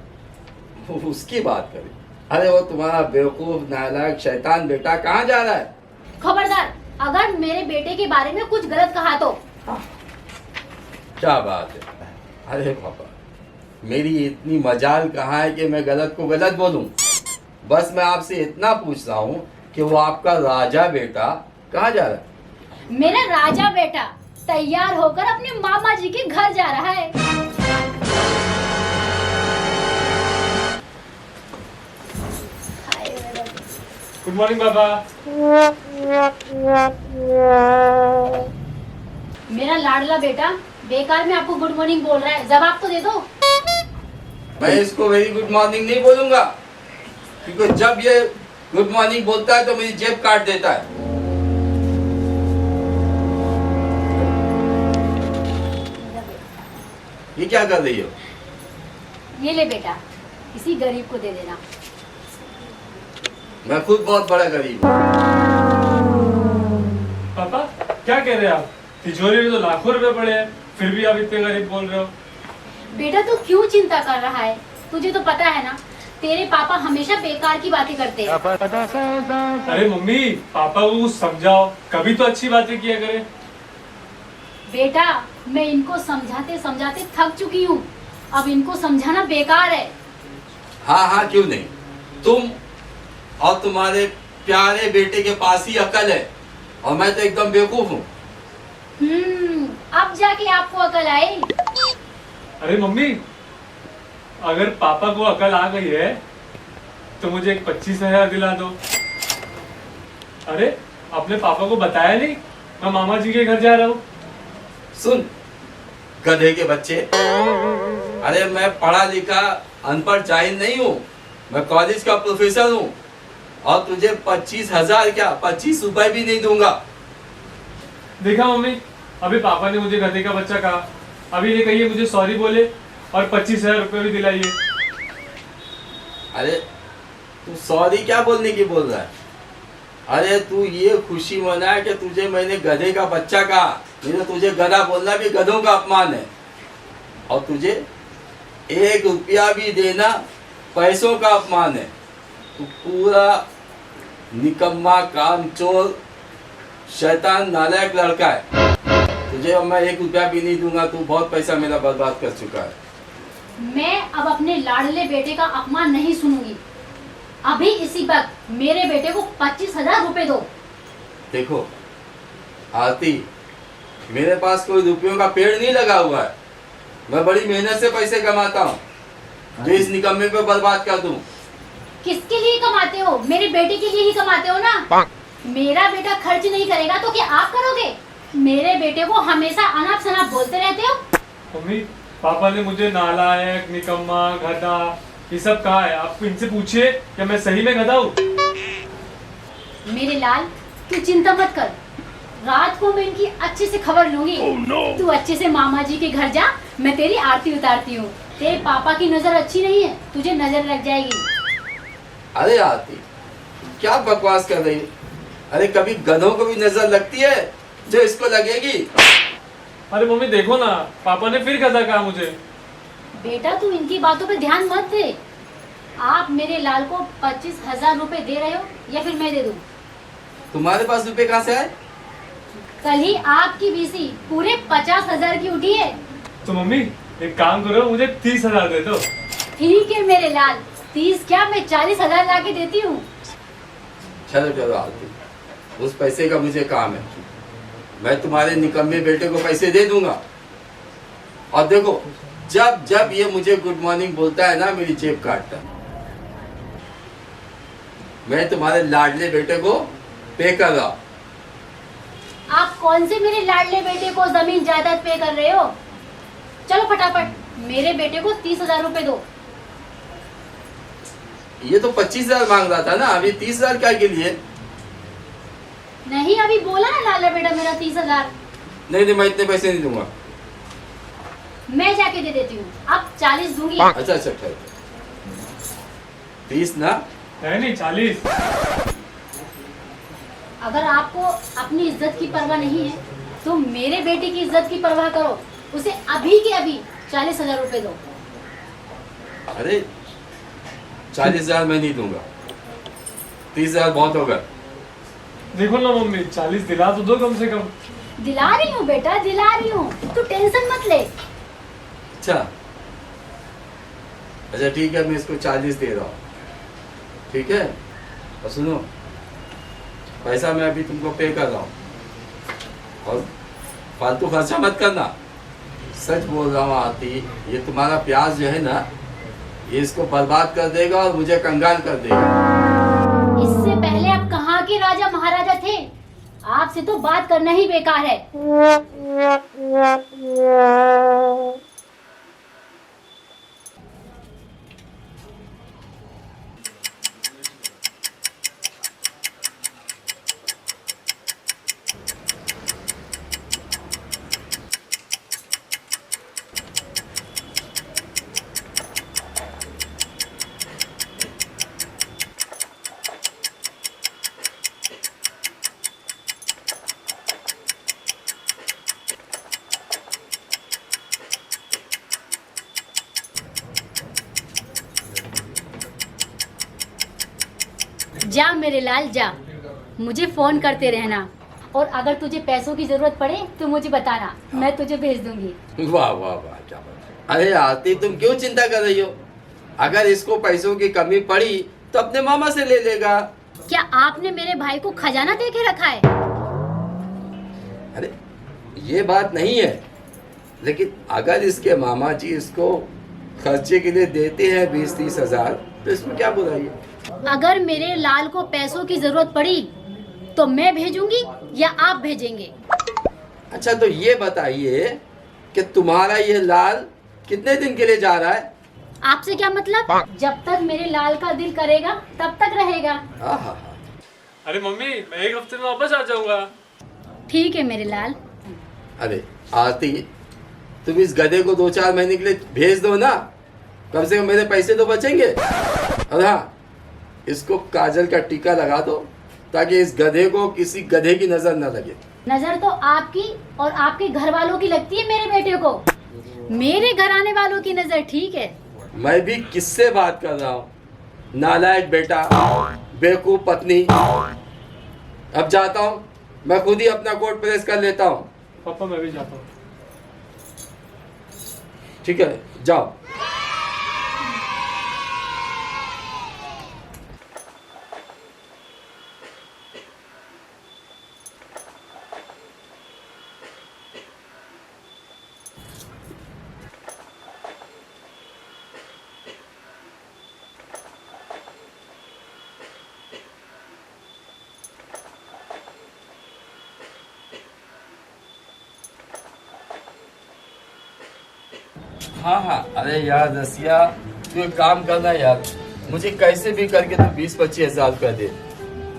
उसकी बात करें। अरे वो तुम्हारा बेवकूफ नालायक शैतान बेटा कहाँ जा रहा है? खबरदार, अगर मेरे बेटे के बारे में कुछ गलत कहा तो। क्या बात है? अरे पापा, मेरी इतनी मजाल कहाँ है कि मैं गलत को गलत बोलूं? बस मैं आपसे इतना पूछ रहा हूँ कि वो आपका राजा बेटा कहाँ जा रहा है? मेरा राजा बेटा तैयार होकर अपने मामा जी के घर जा रहा है। गुड मॉर्निंग बाबा। मेरा लाडला बेटा बेकार में आपको गुड मॉर्निंग बोल रहा है, जवाब तो दे दो। मैं इसको वेरी गुड मॉर्निंग नहीं बोलूंगा, क्योंकि जब ये गुड मॉर्निंग बोलता है तो मेरी जेब काट देता है। ये क्या कर रही हो? ये ले बेटा, किसी गरीब को दे देना। मैं खुद बहुत बड़ा गरीब हूँ। पापा क्या कह रहे हैं आप? तिजोरी में तो लाखों रुपए पड़े हैं, फिर भी आप इतने गरीब बोल रहे हो। बेटा तू क्यों चिंता कर रहा है? तुझे तो पता है ना, तेरे पापा हमेशा बेकार की बातें करते हैं। अरे मम्मी, पापा को कुछ समझाओ, कभी तो अच्छी बातें किया करें। बेटा मैं इनको समझाते समझाते थक चुकी हूँ, अब इनको समझाना बेकार है। हाँ हाँ, क्यों नहीं। तुम और तुम्हारे प्यारे बेटे के पास ही अकल है और मैं तो एकदम बेवकूफ हूँ। अब जाके आपको अकल आई। अरे मम्मी, अगर पापा को अकल आ गई है तो मुझे एक 25,000 दिला दो। अरे अपने पापा को बताया नहीं मैं मामा जी के घर जा रहा हूँ। सुन गधे के बच्चे, अरे मैं पढ़ा लिखा अनपढ़ जाहिल नहीं हूँ, मैं कॉलेज का प्रोफेसर हूँ और तुझे 25,000 क्या 25 रुपए भी नहीं दूंगा। देखा मम्मी, अभी पापा ने मुझे गधे का बच्चा कहा, अभी ये कहिए मुझे सॉरी बोले और 25,000 रुपए भी दिलाइए। अरे तू सॉरी क्या बोलने की बोल रहा है? अरे तू ये खुशी मना कि तुझे मैंने गधे का बच्चा कहा, नहीं तो तुझे गधा बोलना भी गधों का अपमान है। और तुझे 1 रुपया भी देना पैसों का अपमान है। तू पूरा निकम्मा कामचोर शैतान नालायक लड़का है। तुझे अब मैं 1 रुपया भी नहीं दूंगा, तू बहुत पैसा मेरा बर्बाद कर चुका है। मैं अब अपने लाडले बेटे का अपमान नहीं सुनूंगी। अभी इसी वक्त मेरे बेटे को 25,000 रुपए दो। देखो आरती, मेरे पास कोई रुपयों का पेड़ नहीं लगा हुआ है। मैं बड़ी मेहनत से पैसे कमाता हूँ जो इस निकम्मे पे बर्बाद कर दूं। किसके लिए कमाते हो? मेरे बेटे के लिए ही कमाते हो ना। मेरा बेटा खर्च नहीं करेगा तो क्या आप करोगे? मेरे बेटे को हमेशा अनाप शनाप बोलते रहते हो। मम्मी, पापा ने मुझे नालायक, निकम्मा, गधा ये सब कहा है। आप इनसे पूछिए कि मैं सही में गधा हूँ। मेरे लाल तू चिंता मत कर, रात को मैं इनकी अच्छे से खबर लूंगी। तू अच्छे से मामा जी के घर जा, मैं तेरी आरती उतारती हूँ। तेरे पापा की नजर अच्छी नहीं है, तुझे नजर लग जाएगी। अरे आरती क्या बकवास कर रही है? अरे कभी गधों को भी नजर लगती है जो इसको लगेगी? अरे मम्मी देखो ना, पापा ने फिर गधा कहा मुझे। बेटा तू इनकी बातों पे ध्यान मत दे। आप मेरे लाल को 25,000 रुपए दे रहे हो या फिर मैं दे दूं? तुम्हारे पास रुपए कहाँ से आए? कल ही आपकी बीसी पूरे 50,000 की उठी है। तो मम्मी एक काम करो, मुझे 30,000 दे दो। ठीक है मेरे लाल, 30 क्या मैं 40,000 ला के देती हूँ। चलो चलो आरती, उस पैसे का मुझे काम है। मैं तुम्हारे निकम्मे बेटे को पैसे दे दूंगा। और देखो, जब जब ये मुझे गुड मॉर्निंग बोलता है ना, मेरी जेब काटता है। मैं तुम्हारे लाडले बेटे को पे कर रहा हूं। आप कौन से मेरे लाडले बेटे को जमीन जायदाद पे कर रहे हो? चलो फटाफट मेरे बेटे को 30,000 रुपए दो। ये तो 25,000 मांग रहा था ना, अभी 30,000 क्या के लिए? नहीं, अभी बोला ना लाडला बेटा मेरा 30,000। नहीं, मैं इतने पैसे नहीं दूंगा। मैं जाके दे देती हूँ, अब 40 दूंगी। अच्छा, ठीक। 30 ना? नहीं 40। अगर आपको अपनी इज्जत की परवाह नहीं है तो मेरे बेटे की इज्जत की परवाह करो। उसे अभी के अभी 40,000 रुपए दो। अरे 40,000 मैं नहीं दूंगा, 30,000 बहुत होगा। देखो ना मम्मी, 40 दिला तो दो कम से कम। दिला रही हूँ बेटा, दिला रही हूँ, तू टेंशन मत ले। अच्छा ठीक है, मैं इसको 40 दे रहा हूँ, ठीक है? और सुनो, पैसा मैं अभी तुमको पे कर रहा हूँ, और फालतू खर्चा मत करना। सच बोल रहा हूँ आरती, ये तुम्हारा प्यार जो है ना, ये इसको बर्बाद कर देगा और मुझे कंगाल कर देगा। इससे पहले आप कहाँ के राजा महाराजा थे? आपसे तो बात करना ही बेकार है। जा मेरे लाल जा, मुझे फोन करते रहना, और अगर तुझे पैसों की जरूरत पड़े तो मुझे बताना, मैं तुझे भेज दूंगी। वाह वाह वाह, क्या बात। अरे आरती, तुम क्यों चिंता कर रही हो? अगर इसको पैसों की कमी पड़ी तो अपने मामा से ले लेगा। क्या आपने मेरे भाई को खजाना दे के रखा है? अरे ये बात नहीं है, लेकिन अगर इसके मामा जी इसको खर्चे के लिए देते हैं 20-30 हजार, तो इसमें क्या बुराई है? अगर मेरे लाल को पैसों की जरूरत पड़ी तो मैं भेजूंगी या आप भेजेंगे? अच्छा, तो ये बताइए कि तुम्हारा ये लाल कितने दिन के लिए जा रहा है? आपसे क्या मतलब? जब तक मेरे लाल का दिल करेगा तब तक रहेगा। आहा, अरे मम्मी, मैं 1 हफ्ते में वापस आ जाऊंगा। ठीक है मेरे लाल। अरे आरती, तुम इस गधे को 2-4 महीने के लिए भेज दो ना, कम से कम मेरे पैसे तो बचेंगे। और हाँ, इसको काजल का टीका लगा दो ताकि इस गधे को किसी गधे की नजर न लगे। नजर तो आपकी और आपके घर वालों की लगती है मेरे बेटे को, मेरे घर आने वालों की नजर ठीक है। मैं भी किससे बात कर रहा हूँ? नालायक बेटा, बेवकूफ पत्नी। अब जाता हूँ, मैं खुद ही अपना कोट प्रेस कर लेता हूँ। पापा मैं भी जाता हूँ। ठीक है, जाओ। हाँ, अरे यार रसिया, तू एक काम करना यार, मुझे कैसे भी करके तू 20-25 हजार रुपया दे।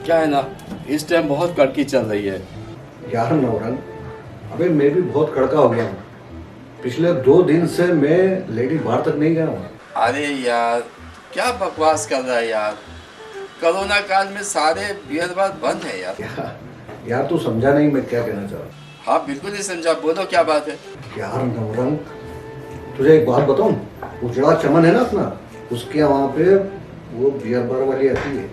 क्या है ना, इस टाइम बहुत कड़की चल रही है यार नौरंग। अबे मैं भी बहुत कड़का हो गया हूँ। पिछले 2 दिन से मैं लेडी बार तक नहीं गया हूँ। अरे यार क्या बकवास कर रहा है यार, कोरोना काल में सारे बियर बार बंद है यार। यार तू समझा नहीं मैं क्या कहना चाह रहा हूँ। हाँ बिल्कुल ही समझा, बोलो क्या बात है। यार नौरंग, तुझे एक बात बताऊं, उजड़ा चमन है ना अपना, उसके वहाँ पे वो बियर बार वाली आती है,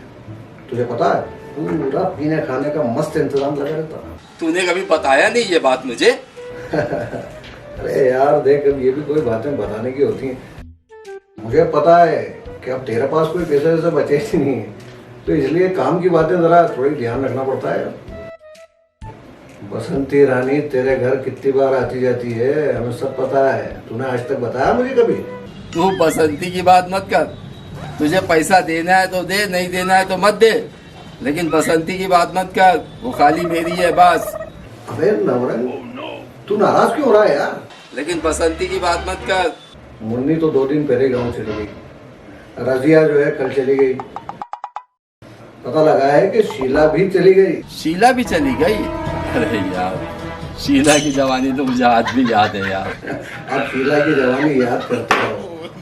तुझे पता है? पूरा पीने खाने का मस्त इंतजाम लगा रहता है। तूने कभी बताया नहीं ये बात मुझे। अरे यार देख, अब ये भी कोई बातें बताने की होती हैं। मुझे पता है कि अब तेरे पास कोई पैसे वैसे बचे ही नहीं है, तो इसलिए काम की बातें जरा थोड़ी ध्यान रखना पड़ता है। बसंती रानी तेरे घर कितनी बार आती जाती है हमें सब पता है। तूने आज तक बताया मुझे कभी? तू बसंती की बात मत कर। तुझे पैसा देना है तो दे, नहीं देना है तो मत दे, लेकिन बसंती की बात मत कर। वो खाली मेरी है बस। अबे नवरंग, तू नाराज क्यों हो रहा है यार? लेकिन बसंती की बात मत कर। मुन्नी तो 2 दिन पहले गांव चली गई, रजिया जो है कल चली गई, पता लगा है कि शीला भी चली गई। शीला भी चली गई? अरे यार, शीला की जवानी तो मुझे आज भी याद है यार। आप शीला की जवानी याद करते हो,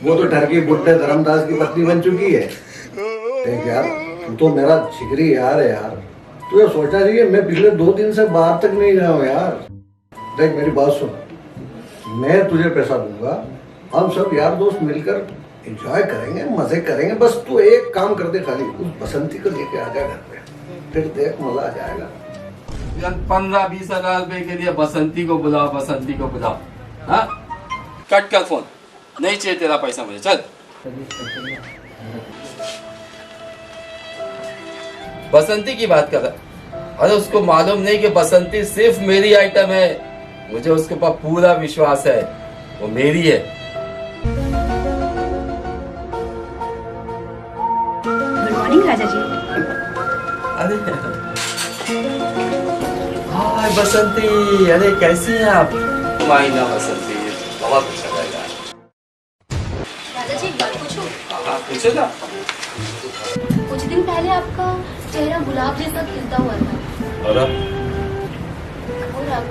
वो तो ठरकी बुड्ढे धर्मदास की पत्नी बन चुकी है। देख यार, तू तो मेरा जिगरी यार है यार। तुझे सोचना चाहिए, मैं पिछले 2 दिन से बाहर तक नहीं गया हूँ यार। देख मेरी बात सुन, मैं तुझे पैसा दूंगा, हम सब यार दोस्त मिलकर एंजॉय करेंगे, मजे करेंगे। बस तू एक काम कर दे, खाली उस बसंती को लेके आ जा घर पे, फिर देख मजा आ जाएगा। 15-20 हजार रुपए के लिए बसंती को बुलाओ, बसंती को बुलाओ। हाँ, कट कर फोन, नहीं चाहिए तेरा पैसा मुझे, चल। बसंती की बात कर रहा। अरे उसको मालूम नहीं कि बसंती सिर्फ मेरी आइटम है। मुझे उसके ऊपर पूरा विश्वास है, वो मेरी है। गुड मॉर्निंग राजा जी। अरे हाय बसंती, अरे कैसी हैं आप? माइना बसंती, बहुत अच्छा रहेगा। राजा जी एक बात पूछूं? हाँ पूछो ना। कुछ दिन पहले आपका चेहरा गुलाब जैसा खिलता हुआ था, और अब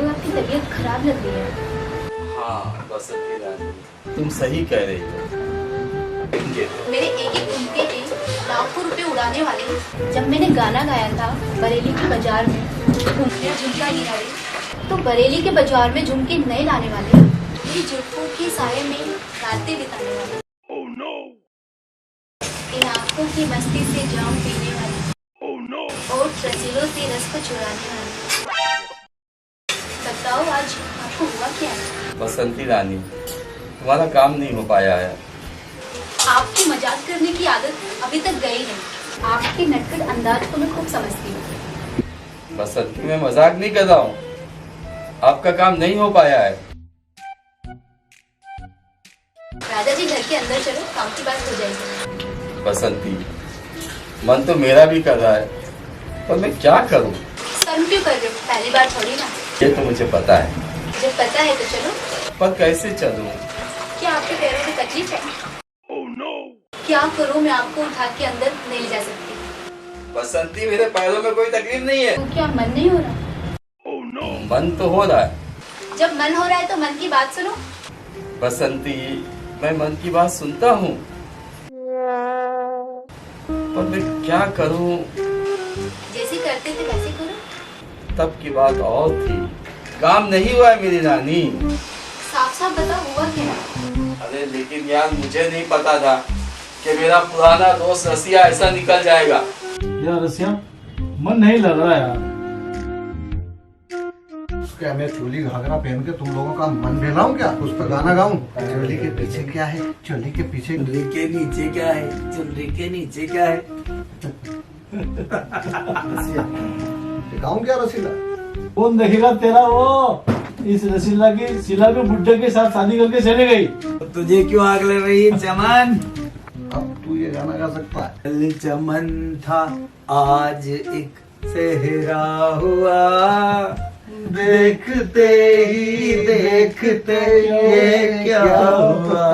आपकी तबीयत खराब लग रही है। हाँ बसंती रानी, तुम सही कह रही हो। मेरे एक एक झुमके पे लाखों रुपए उड़ाने वाले, जब मैंने गाना गाया था बरेली के बाजार में मेरा झुमका गिरा रे, तो बरेली के बाजार में झुमके नए लाने वाले, मेरी जुल्फों के साये में रातें बिताने वाले, इन आंखों की मस्ती से जाम पीने वाले, और रसीलों से रस को चुराने वाले। बताओ आज आपको हुआ क्या है? बसंती रानी, तुम्हारा काम नहीं हो पाया है। आपकी मजाक करने की आदत अभी तक गई नहीं। आपके नटखट अंदाज को मैं खूब समझती हूँ। बसंती, मैं मजाक नहीं कर रहा हूँ, आपका काम नहीं हो पाया है। राजा जी घर के अंदर चलो, काम की बात हो जाएगी। बसंती, मन तो मेरा भी कर रहा है, पर मैं क्या करूँ? शर्म क्यों कर रहे हो? पहली बार थोड़ी ना। ये तो मुझे पता है, जब पता है तो चलो। पर कैसे चलूँ? क्या आपके पैरों में तकलीफ है? क्या करूँ, मैं आपको उठा के अंदर नहीं ले जा सकती। बसंती, मेरे पैरों में कोई तकलीफ नहीं है। तो क्या मन नहीं हो रहा? मन तो हो रहा है। जब मन हो रहा है तो मन की बात सुनो। बसंती, मैं मन की बात सुनता हूँ, पर मैं क्या करूँ? जैसे करते थे वैसे करो। तब की बात और थी, काम नहीं हुआ है मेरी रानी। साफ साफ बताओ हुआ क्या? अरे लेकिन यार, मुझे नहीं पता था कि मेरा पुराना दोस्त रसिया ऐसा निकल जाएगा। यार रसिया, मन नहीं लग रहा यार। क्या मैं चोली घाघरा पहन के तुम लोगों का मन बहलाऊं क्या? उस पर गाना गाऊं? चोली के पीछे क्या है, चोली के पीछे, चुनरी के नीचे क्या है, चुनरी के नीचे क्या है? दिखाऊं क्या रसीला? कौन देखेगा तेरा वो? इस रसीला की शीला के बुड्ढे के साथ शादी करके चले गई। तुझे क्यों आग लग रही है चमन? अब तू ये गाना गा सकता है? कल चमन था आज एक सेहरा हुआ, देखते ही देखते ये क्या हुआ।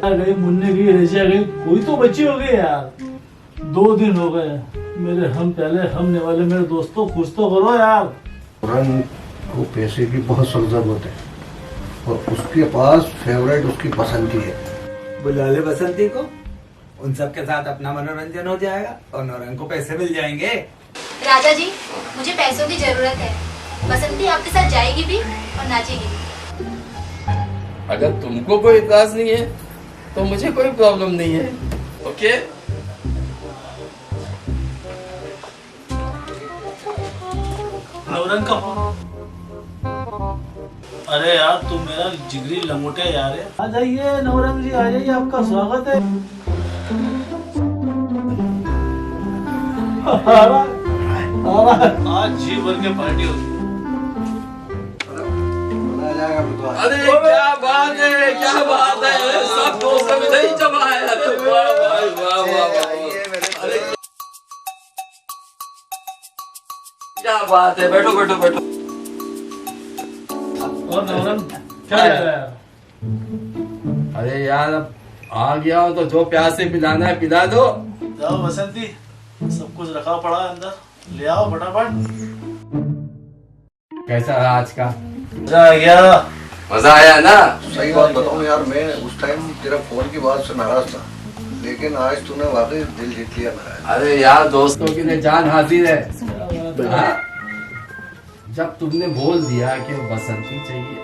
गई मुन्ने की रसिया गई, कोई तो बच्ची हो गई यार। 2 दिन हो गए, मेरे हम पहले हमने वाले मेरे दोस्तों खुश तो करो यार। रंग को पैसे की बहुत सख्त जरूरत है, और उसके पास फेवरेट उसकी पसंद की है। बुला ले बसंती को, उन सब के साथ अपना मनोरंजन हो जाएगा और नौरंग को पैसे मिल जाएंगे। राजा जी, मुझे पैसों की जरूरत है। बसंती आपके साथ जाएगी भी और नाचेगी भी। अगर तुमको कोई इतराज नहीं है तो मुझे कोई प्रॉब्लम नहीं है। ओके? नवरंग का फोन। अरे यार, तुम मेरा जिगरी लंगोटे यार है। आ जाइए नवरंग जी, आ जाइए, आपका स्वागत है। आज जी भर के पार्टी होगी। मजा आ जाएगा फिर तो आज। अरे क्या बात है, क्या बात है, सब दोस्तों में नहीं जमा है। अरे वाह भाई, वाह वाह वाह। अरे क्या बात है, बैठो बैठो बैठो। और नवरन क्या कर रहा है? अरे यार अब आ गया हूँ तो जो प्यास से पिलाना है पिला दो। जाओ बसंती, सब कुछ रखा पड़ा है अंदर, ले आओ फटाफट। कैसा रहा आज का? मजा आ गया। मजा आया ना? सही बात बताऊं यार, मैं उस टाइम तेरा फोन की बात से नाराज था, लेकिन आज तूने वाकई दिल जीत लिया मेरा। अरे यार दोस्तों के लिए जान हाजिर है। हाँ? जब तुमने बोल दिया कि बसंती चाहिए,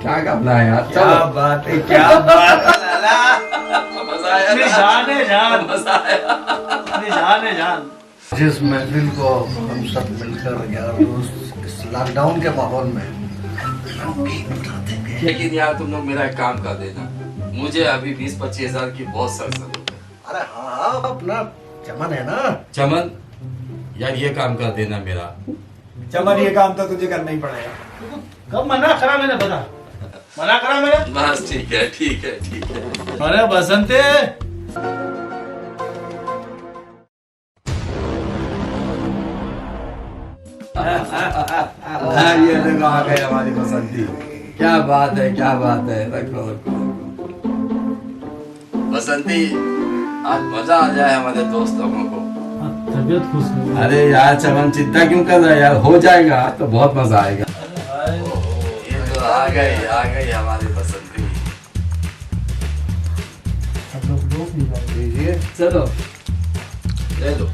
क्या करना है यार? क्या चलो। बात है, क्या बात है लाला। मजा आया ना? जान है जान, मजा आया। जान है जान। जिस महफिल को हम सब मिलकर यार दोस्त इस लॉकडाउन के माहौल में लेकिन यार तुम लोग मेरा एक काम कर देना, मुझे अभी 20-25 हजार की बहुत सख्त जरूरत है। अरे हाँ अपना चमन है ना। चमन यार ये काम कर देना मेरा। चमन ये काम तो तुझे करना ही पड़ेगा। कब मना करा मैंने, बता मना करा मैंने? बस ठीक है ठीक है ठीक है। अरे बसंती, ये देखो आ गई हमारी बसंती। क्या बात है, क्या बात है। रखो रखो बसंती, आज मजा आ जाए हमारे दोस्त लोगों को। तबीयत खुश हो। अरे यार चमन चिंता क्यों कर रहा है यार, हो जाएगा तो बहुत मजा आएगा। ये तो आ गई हमारी बसंती। लीजिए। चलो ले लो।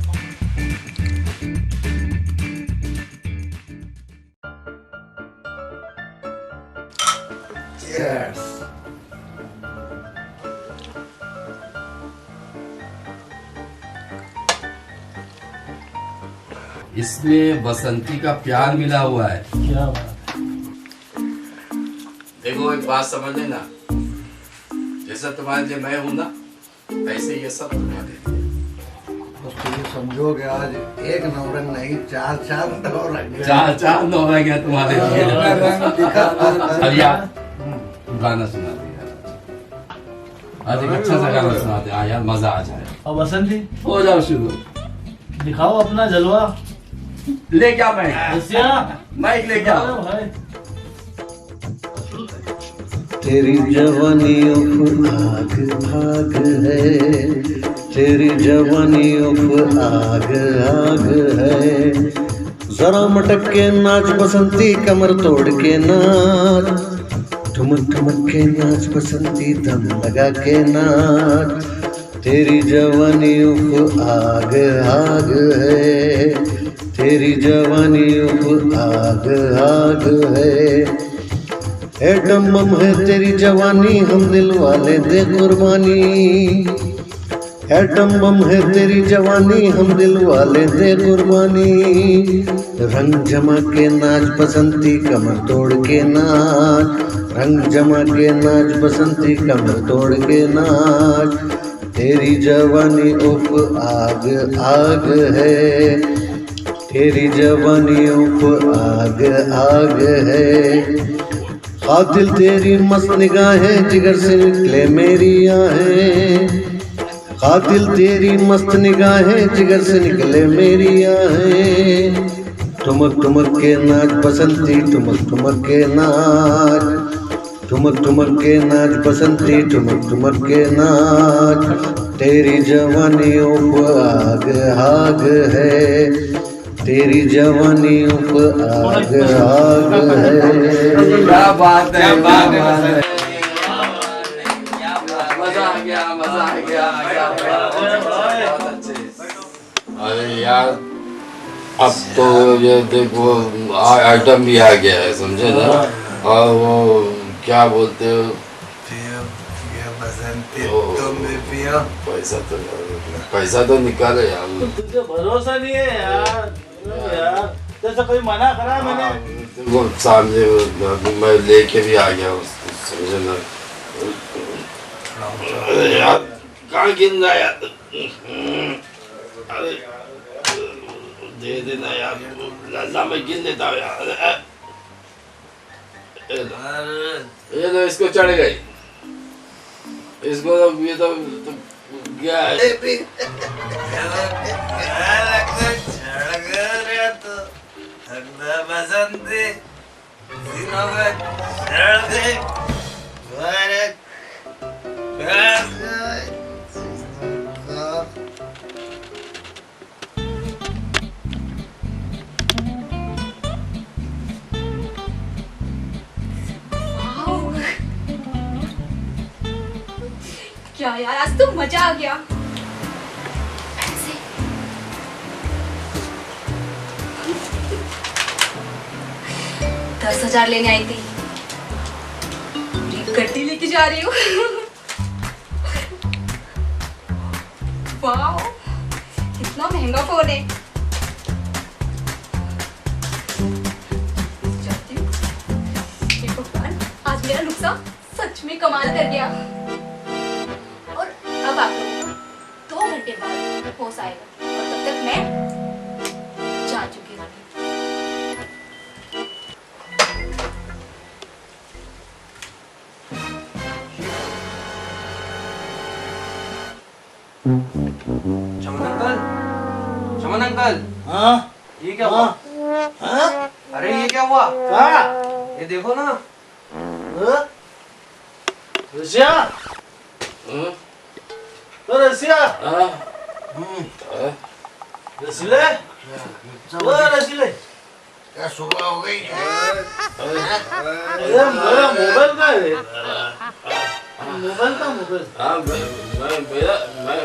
Cheers. इसमें बसंती का प्यार मिला हुआ है। क्या बात है। देखो एक बात समझ लेना, जैसा तुम्हारे लिए मैं हूं ना, ऐसे ये सब तुम्हारे लिए। बस तुम ये समझोगे आज एक नौरंग नहीं, चार नौरंग। चार नौरा गया तुम्हारे लिए। अब यार गाना सुना दे यार, आज एक अच्छा सा गाना सुना दे। हाँ यार मजा आ जाए। और बसंती हो जाओ शुरू। दिखाओ अपना जलवा। ले क्या मैं रसिया, माइक ले क्या? अरे भाई तेरी जवानी उफ आग आग है, तेरी जवानी उफ आग आग है। जरा मटक के नाच बसंती, कमर तोड़ के नाच, ठुमक ठुमक के नाच बसंती, दम लगा के नाच। तेरी जवानी उफ आग आग है, तेरी जवानी उफ आग आग है। एटम बम है तेरी जवानी, हम दिल वाले दे कुर्बानी। एटम बम है तेरी जवानी, हम दिल वाले दे कुर्बानी। रंग जमा के नाच बसंती, कमर तोड़ के नाच, रंग जमा के नाच बसंती, कमर तोड़ के नाच। तेरी जवानी उफ आग आग है, तेरी जवानी उफ आग आग है। कातिल तेरी मस्त निगाहें, जिगर से निकले मेरी आहें। कातिल तेरी मस्त निगाहें, जिगर से निकले मेरी आहें। ठुमक ठुमक के नाच बसंती, ठुमक ठुमक के नाच, ठुमक ठुमक के नाच बसंती, ठुमक ठुमक के नाच। तेरी जवानी उफ आग आग है, तेरी जवानी उफ आग आग है। क्या बात है, क्या बात है। मजा आ गया, मजा आ गया। बहुत अच्छे। अरे यार अब तो ये देखो आइटम भी आ गया है, समझे ना? और वो क्या बोलते हो, बसंती ओ। तुम भी पियो। पैसा तो निकाले यार। तुझे भरोसा नहीं है यार, यार जैसा कोई मना करा मैंने। वो सामने मैं लेके भी आ गया उसको, समझे ना? अरे यार कहाँ गिर रहा है यार? अरे दे देना यार, लल्ला मैं गिन लेता हूँ यार। ये तो इसको चढ़ गई, इसको तो ये तो क्या है? क्या यार, आज तो मजा आ गया। 10,000 लेने आई थी, पूरी गड्डी लेके जा रही हूँ। वाह, कितना महंगा फोन है। जाती हूँ। हे भगवान, आज मेरा नुकसान सच में कमाल कर गया। और अब आप लोगों को 2 घंटे बाद होश आएगा, और तब तक मैं जा चुकी हूँ। चमन अंकल, चमन अंकल, हाँ ये क्या हुआ? हाँ अरे ये क्या हुआ? क्या ये देखो ना। रसिया, ओ रसिया, रसीले, ओ रसीले, क्या सुबह हो गई? अरे मेरा मोबाइल का है, मोबाइल का मोबाइल। हाँ,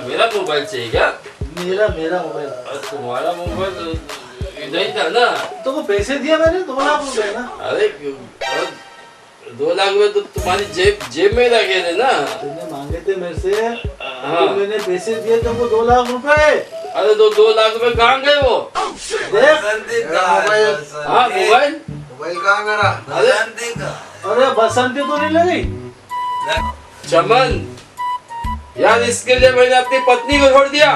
मेरा मोबाइल चाहिए क्या? मेरा मोबाइल। तुम्हारा मोबाइल इधर ही था ना? तो वो पैसे दिया मैंने 2 लाख रुपए ना। अरे 2 लाख रुपए तो तुम्हारी जेब में रखे थे ना? तुमने मांगे थे मेरे से, हाँ। तो मैंने पैसे दिए तुमको 2 लाख रुपए। अरे तो 2 लाख रुपए कहाँ गए वो? देख, मोबाइल, हाँ मोबाइल। मोबाइल कहाँ है मेरा? अरे बसंती तो नहीं लगी। चमन, यार इसके लिए मैंने अपनी पत्नी को छोड़ दिया,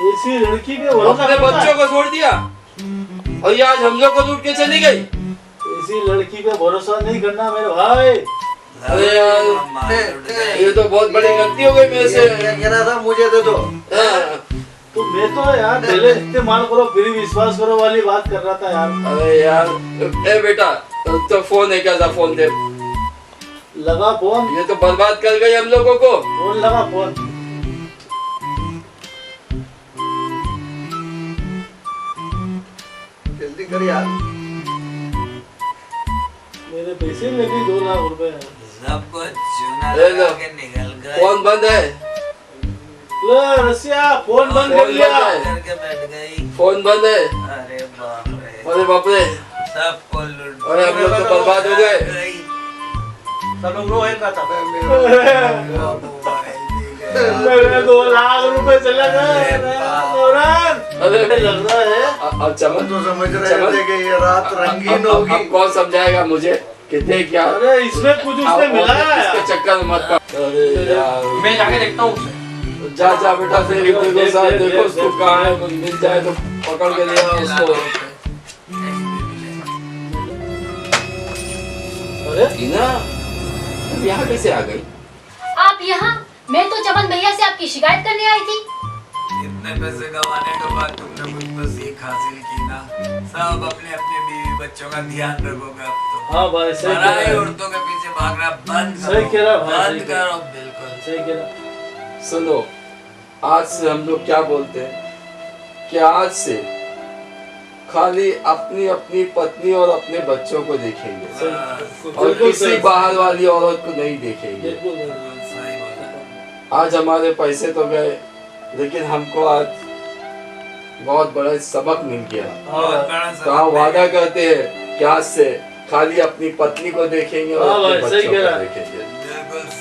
ऐसी लड़की के भरोसा अपने करना है? बच्चों को छोड़ दिया, और ये आज हम लोग को लूट के चली गई। ऐसी लड़की पे भरोसा नहीं करना मेरे भाई। अरे यार, ये तो बहुत बड़ी गलती हो गई मेरे से। क्या कह रहा था? मुझे दे दो। हाँ। तो मैं तो यार पहले इस्तेमाल करो फिर विश्वास करो वाली बात कर रहा था यार। अरे यार, ए बेटा, तो फोन है क्या था? फोन दे। लगा फोन, ये तो बर्बाद कर गई हम लोगों को। फोन लगा फोन। जल्दी कर यार। मेरे पैसे लगे 2 लाख रुपए। सब कुछ चूना ले लो। लगा के निकल गए। फोन बंद है, लो रसिया, फोन बंद कर लिया। करके बैठ गई। फोन बंद है। अरे बाप रे, अरे बाप रे, सबको लूट। अरे हम लोग तो बर्बाद हो गए। सब लोग रोए का था। मेरे 2 लाख रुपए चले गए। अरे लग रहा है अब चमन तो समझ रहे थे कि ये रात रंगीन होगी। अब कौन समझाएगा मुझे कितने क्या? अरे इसमें कुछ उसने मिलाया है। इसके चक्कर में मत पड़। अरे यार, मैं जाके देखता हूँ उसे। जा जा बेटा, देखो साथ देखो उसको कहाँ है, कुछ मिल जाए तो पकड़ के ले आओ उसको। अरे टीना, तुम यहाँ कैसे आ गई? आप यहाँ? मैं तो चमन भैया से आपकी शिकायत करने आई थी। इतने पैसे कमाने के बाद तुमने कुछ तो सीख हासिल की ना। सब अपने अपने बीवी बच्चों का ध्यान रखोगे अब तो। हाँ भाई सही कह पराई रहा है। औरतों के पीछे भागना बंद करो। सही कह रहा है भाई, बंद सही कह रहा करो बिल्कुल। सही कह रहा। सुनो, आज से हम लोग क्या बोलते हैं कि आज से खाली अपनी अपनी पत्नी और अपने बच्चों को देखेंगे और बिल्कुल किसी सही। बाहर वाली औरत को नहीं देखेंगे। बिल्कुल बिल्कुल। सही बात है। आज हमारे पैसे तो गए, लेकिन हमको आज बहुत बड़ा सबक मिल गया। बहुत बड़ा तो हम सबक वादा मिल गया। करते हैं कि आज से खाली अपनी पत्नी को देखेंगे और हाँ अपने भाई, सही बच्चों कह को रहा है। देखेंगे।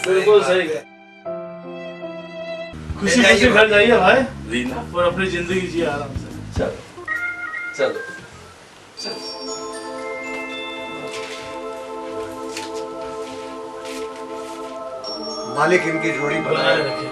बिल्कुल बात सही। है। खुशी खुशी घर जाइए भाई, लीना, और अपनी जिंदगी जिए आराम से। चलो चलो चलो। मालिक इनकी जोड़ी बनाए बनाए रखे। रखे।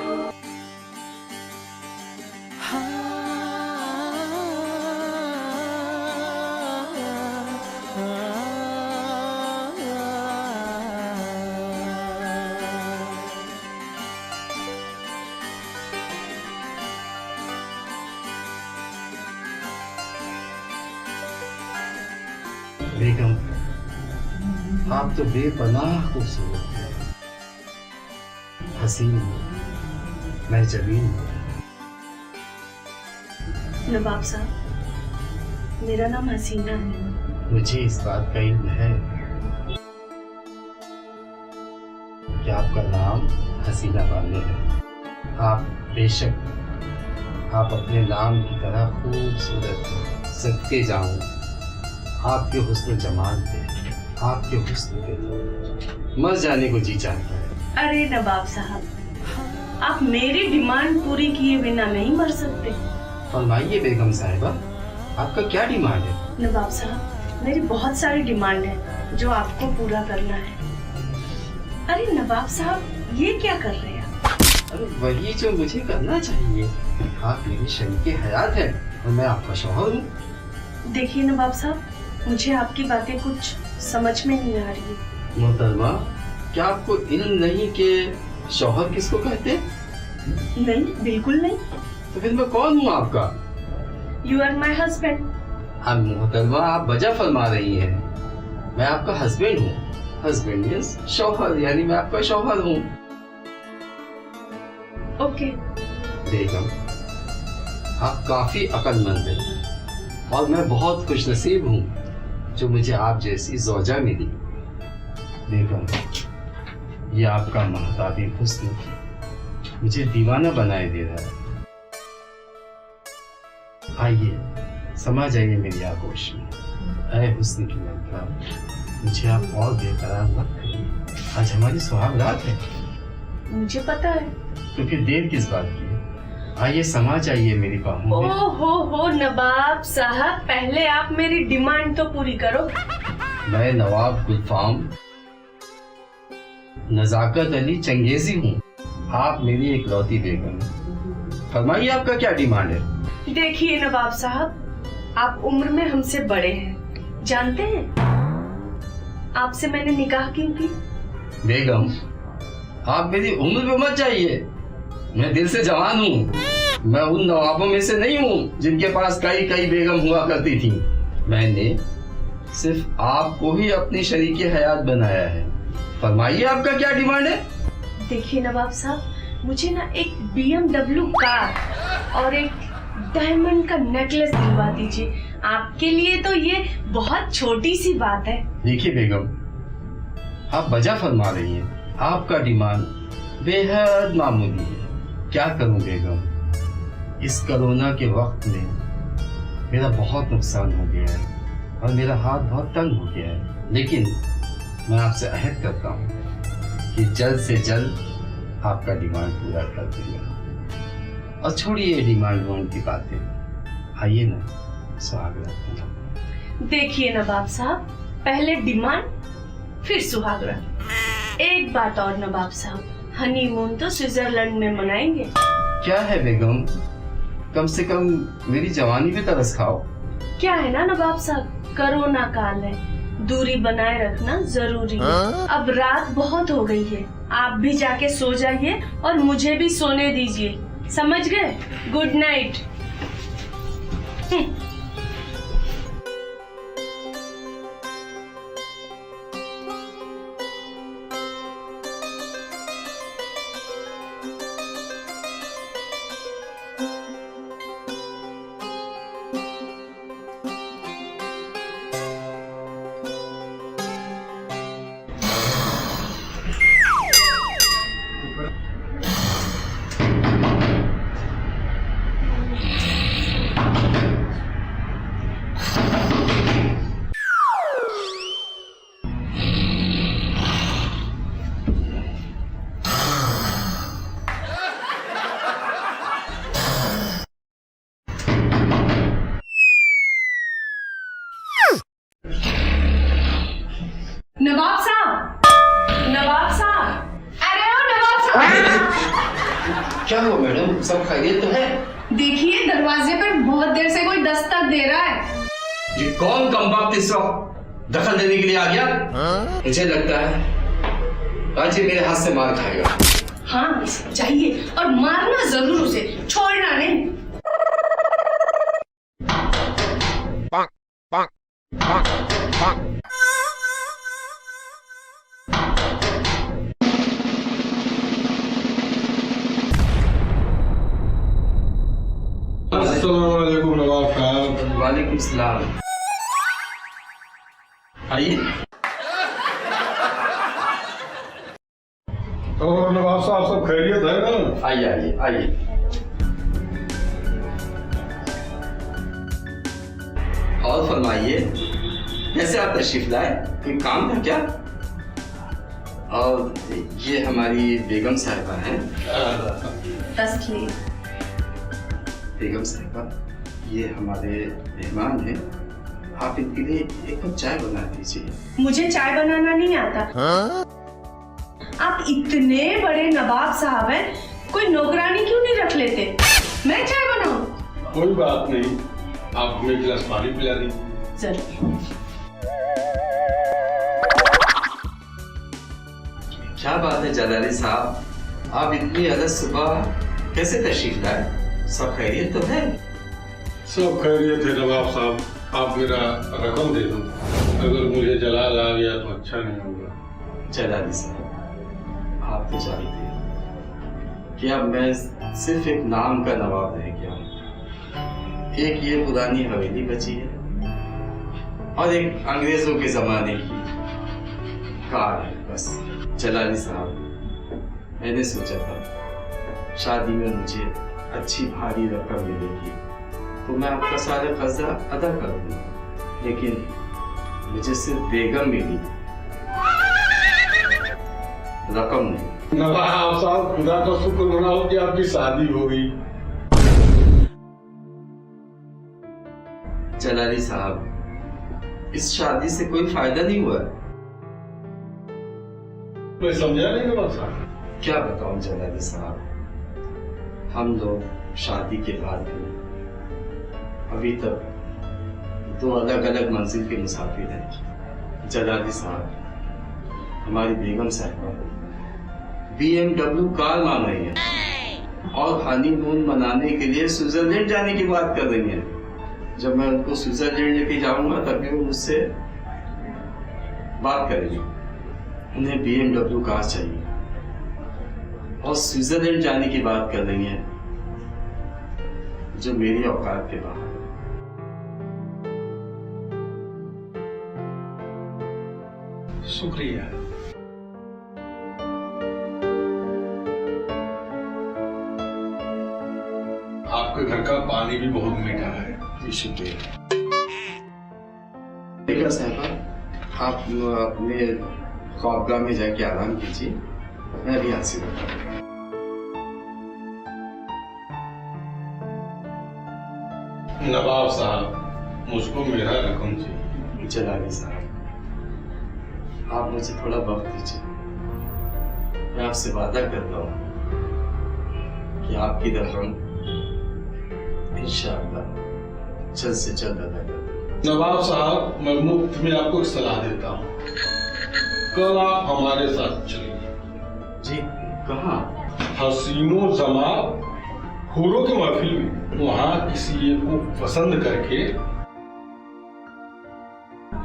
बेगम, आप तो बेपनाह खूबसूरत हैं, हसीन हो, मैं जमीन हूँ। नवाब साहब, मेरा नाम हसीना है। मुझे इस बात का इल्म है कि आपका नाम हसीना वाले है। आप बेशक आप अपने नाम की तरह खूबसूरत हैं। सदके जाऊं आपके हुस्न जमाल पे, आपके हुस्न पे मर जाने को जी चाहता है। अरे नवाब साहब, आप मेरी डिमांड पूरी किए बिना नहीं मर सकते। फरमाइए बेगम साहिबा, आपका क्या डिमांड है? नवाब साहब, मेरी बहुत सारी डिमांड है जो आपको पूरा करना है। अरे नवाब साहब, ये क्या कर रहे हैं आप? अरे वही जो मुझे करना चाहिए। आप मेरी शरीके हयात है और मैं आपका शौहर हूँ। देखिए नवाब साहब, मुझे आपकी बातें कुछ समझ में नहीं आ रही है। मोहतरमा, क्या आपको इल्म नहीं कि शौहर किसको कहते? नहीं, बिल्कुल नहीं। तो फिर मैं कौन हूँ आपका? You are my husband. अब मोहतरमा, आप वजह फरमा रही हैं। मैं आपका हस्बैंड हूँ। हस्बैंड मीन्स शौहर, यानी मैं आपका शौहर हूँ। ओके। बेगम, आप काफी अक्लमंद हैं और मैं बहुत खुशनसीब हूँ जो मुझे आप जैसी ज़ौजा मिली। बेगम, ये आपका महताबी हुस्न मुझे दीवाना बनाए दे रहा है। आइए, समा जाइए मेरी आगोश में। अरे हुस्न की मलका, मुझे आप और बेकरार मत करिए। आज हमारी सुहाग रात है। मुझे पता है। तो फिर देर किस बात की? आइए, समा जाइए मेरी बाहों में। हो नवाब साहब, पहले आप मेरी डिमांड तो पूरी करो। मैं नवाब गुलफाम नजाकत अली चंगेजी हूँ। आप मेरी इकलौती बेगम। फरमाइए, आपका क्या डिमांड है? देखिए नवाब साहब, आप उम्र में हमसे बड़े हैं, जानते हैं आपसे मैंने निकाह क्यों की? बेगम, आप मेरी उम्र पे मत जाइए। मैं दिल से जवान हूँ। मैं उन नवाबों में से नहीं हूँ जिनके पास कई कई बेगम हुआ करती थी। मैंने सिर्फ आपको ही अपनी शरीके हयात बनाया है। फरमाइए, आपका क्या डिमांड है? देखिए नवाब साहब, मुझे ना एक BMW कार और एक डायमंड का नेकलेस दिलवा दीजिए। आपके लिए तो ये बहुत छोटी सी बात है। देखिए बेगम, आप वजह फरमा रही हैं। आपका डिमांड बेहद मामूली है। क्या करूं बेगम, इस कोरोना के वक्त में मेरा बहुत नुकसान हो गया है और मेरा हाथ बहुत तंग हो गया है। लेकिन मैं आपसे अहद करता हूँ कि जल्द से जल्द आपका डिमांड पूरा कर दूंगा। और छोड़िए डिमांड वांड की बातें, आइए ना सुहागरात। देखिए नवाब साहब, पहले डिमांड फिर सुहागरात। एक बात और नवाब साहब, हनीमून तो स्विट्जरलैंड में मनाएंगे। क्या है बेगम, कम से कम मेरी जवानी पे तरस खाओ। क्या है ना नवाब साहब, कोरोना काल है, दूरी बनाए रखना जरूरी है। अब रात बहुत हो गई है, आप भी जाके सो जाइए और मुझे भी सोने दीजिए, समझ गए? Good night. नवाब साहब, नवाब साहब, अरे ओ नवाब साहब। क्या हुआ मैडम, सब खैरियत तो है? देखिए दरवाजे पर बहुत देर से कोई दस्तक दे रहा है। ये कौन कमबख्त इस वक्त दखल देने के लिए आ गया? मुझे लगता है आज ये मेरे हाथ से मार खाएगा। हाँ, चाहिए और मारना जरूर उसे, छोड़ना नहीं। bonk, bonk, bonk, bonk. अस्सलामुअलैकुम नवाब साहब। वालेकुम सलाम। आइए। और नवाब साहब सब खैरियत है ना? आइए आइए आइए। और फरमाइए, कैसे आप तशरीफ लाए? कोई काम था क्या? और ये हमारी बेगम साहिबा हैं। तस्लीम। बेगम साहिबा, ये हमारे मेहमान हैं। आप इनके लिए एक कप चाय बना दीजिए। मुझे चाय बनाना नहीं आता। आप इतने बड़े नवाब साहब हैं, कोई नौकरानी क्यों नहीं रख लेते? मैं चाय बनाऊं? कोई बात नहीं, आप हमें गिलास पानी पिला दीजिए। जरूर। क्या बात है जलाली साहब, आप इतनी अलग सुबह कैसे तशरीफ लाए? सब खैरियत तो है? सब खैरियत है नवाब साहब, आप मेरा रकम दे दो। अगर मुझे जलाल आ गया तो अच्छा नहीं होगा। जलाली साहब, आप तो जानते हैं कि अब मैं सिर्फ एक नाम का नवाब रह गया हूँ। एक ये पुरानी हवेली बची है और एक अंग्रेजों के जमाने की कार है, बस। जलाली साहब, मैंने सोचा था शादी में मुझे अच्छी भारी रकम मिलेगी तो मैं आपका सारा कर्जा अदा कर दूंगा, लेकिन मुझे सिर्फ बेगम मिली, रकम नहीं। नवाब साहब, खुदा का शुक्र मनाओ कि आपकी शादी हो गई। जलाली साहब, इस शादी से कोई फायदा नहीं हुआ। मैं समझा नहीं नवाब साहब। क्या बताऊं जलाली साहब, हम लोग शादी के बाद भी अभी तक दो अलग अलग मंजिल के मुसाफिर हैं। जलाली साहब, हमारी बेगम साहिबा BMW कार मांग रही है और हनीमून मनाने के लिए स्विट्जरलैंड जाने की बात कर रही है। जब मैं उनको स्विट्जरलैंड लेके जाऊंगा तभी वो मुझसे बात करेंगे। उन्हें BMW कार चाहिए और स्विट्जरलैंड जाने की बात कर रही है, जो मेरी औकात के बाहर है। शुक्रिया। आपके घर का पानी भी बहुत मीठा है। जी शुक्रिया। बेगम साहिबा, आप अपने ख्वाबगाह में जाके आराम कीजिए, मैं भी हासिल होता हूँ। नवाब साहब, मुझको मेरा रकम चाहिए। जलाली साहब, आप मुझे थोड़ा वक्त दीजिए। मैं आपसे वादा करता हूँ कि आपकी रकम इंशाअल्लाह जल्द से जल्द अदा कर दूंगा। नवाब साहब, मैं मुफ्त में आपको एक सलाह देता हूँ। कल आप हमारे साथ चलिए। जी, कहाँ? हसीनो जमा हूरों की महफिल में। वहाँ किसी एक को पसंद करके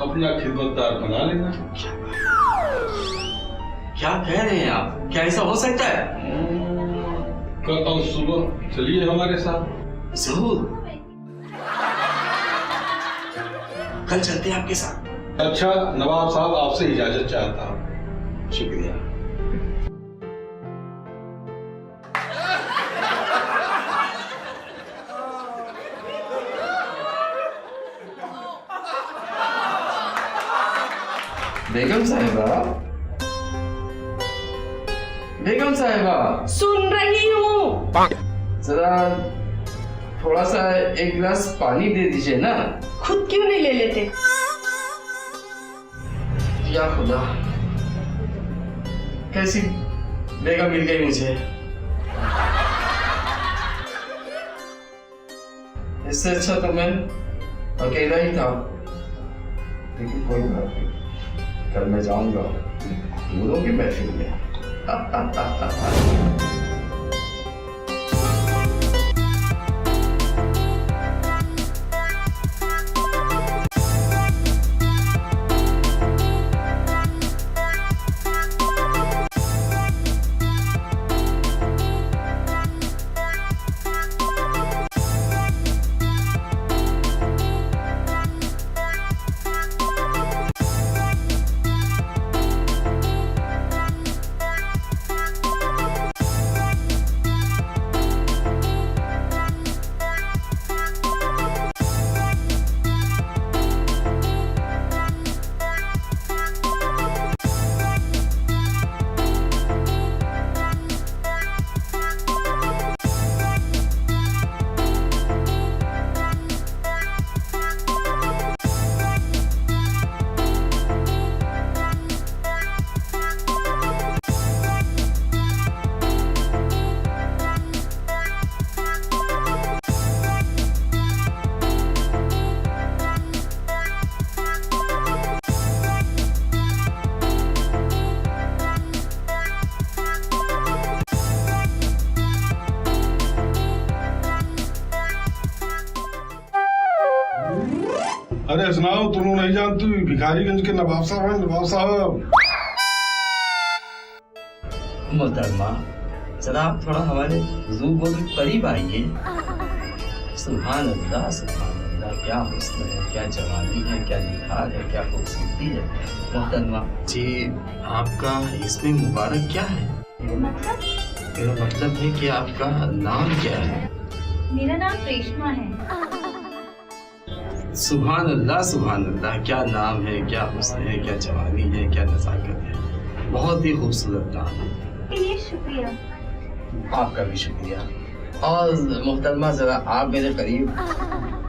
अपना खिदमतदार बना लेना। क्या कह रहे हैं आप? क्या ऐसा हो सकता है? कल सुबह चलिए हमारे साथ। जरूर, कल चलते हैं आपके साथ। अच्छा नवाब साहब, आपसे इजाजत चाहता हूँ। शुक्रिया। बेगम साहिबा, बेगम साहिबा, सुन रही हूँ। जरा थोड़ा सा एक गिलास पानी दे दीजिए ना। खुद क्यों नहीं ले लेते? या खुदा, कैसी बेगम मिल गई मुझे। इससे अच्छा तो मैं अकेला ही था, लेकिन कोई बात नहीं, कल मैं जाऊंगा नूरों की महफिल में। अरे सुनाओ, तुम लोग नहीं जानती भिखारीगंज के नवाब साहब हैं, नवाब साहब। मोहतरमा, जरा आप थोड़ा हमारे हुजूर को करीब आइए। सुभान अल्लाह, सुभान अल्लाह, क्या हुस्न है, क्या जवानी है, क्या निखार है, क्या खूबसूरती है। मोहतरमा जी, आपका इसमें मुबारक क्या है? मेरा मतलब है कि आपका नाम क्या है? मेरा नाम रेशमा है। सुभान अल्लाह, क्या नाम है, क्या हुस्न है, क्या जवानी है, क्या नज़ाकत है। बहुत ही खूबसूरत नाम है। ये शुक्रिया। आपका भी शुक्रिया। और मोहतरमा, जरा आप मेरे करीब।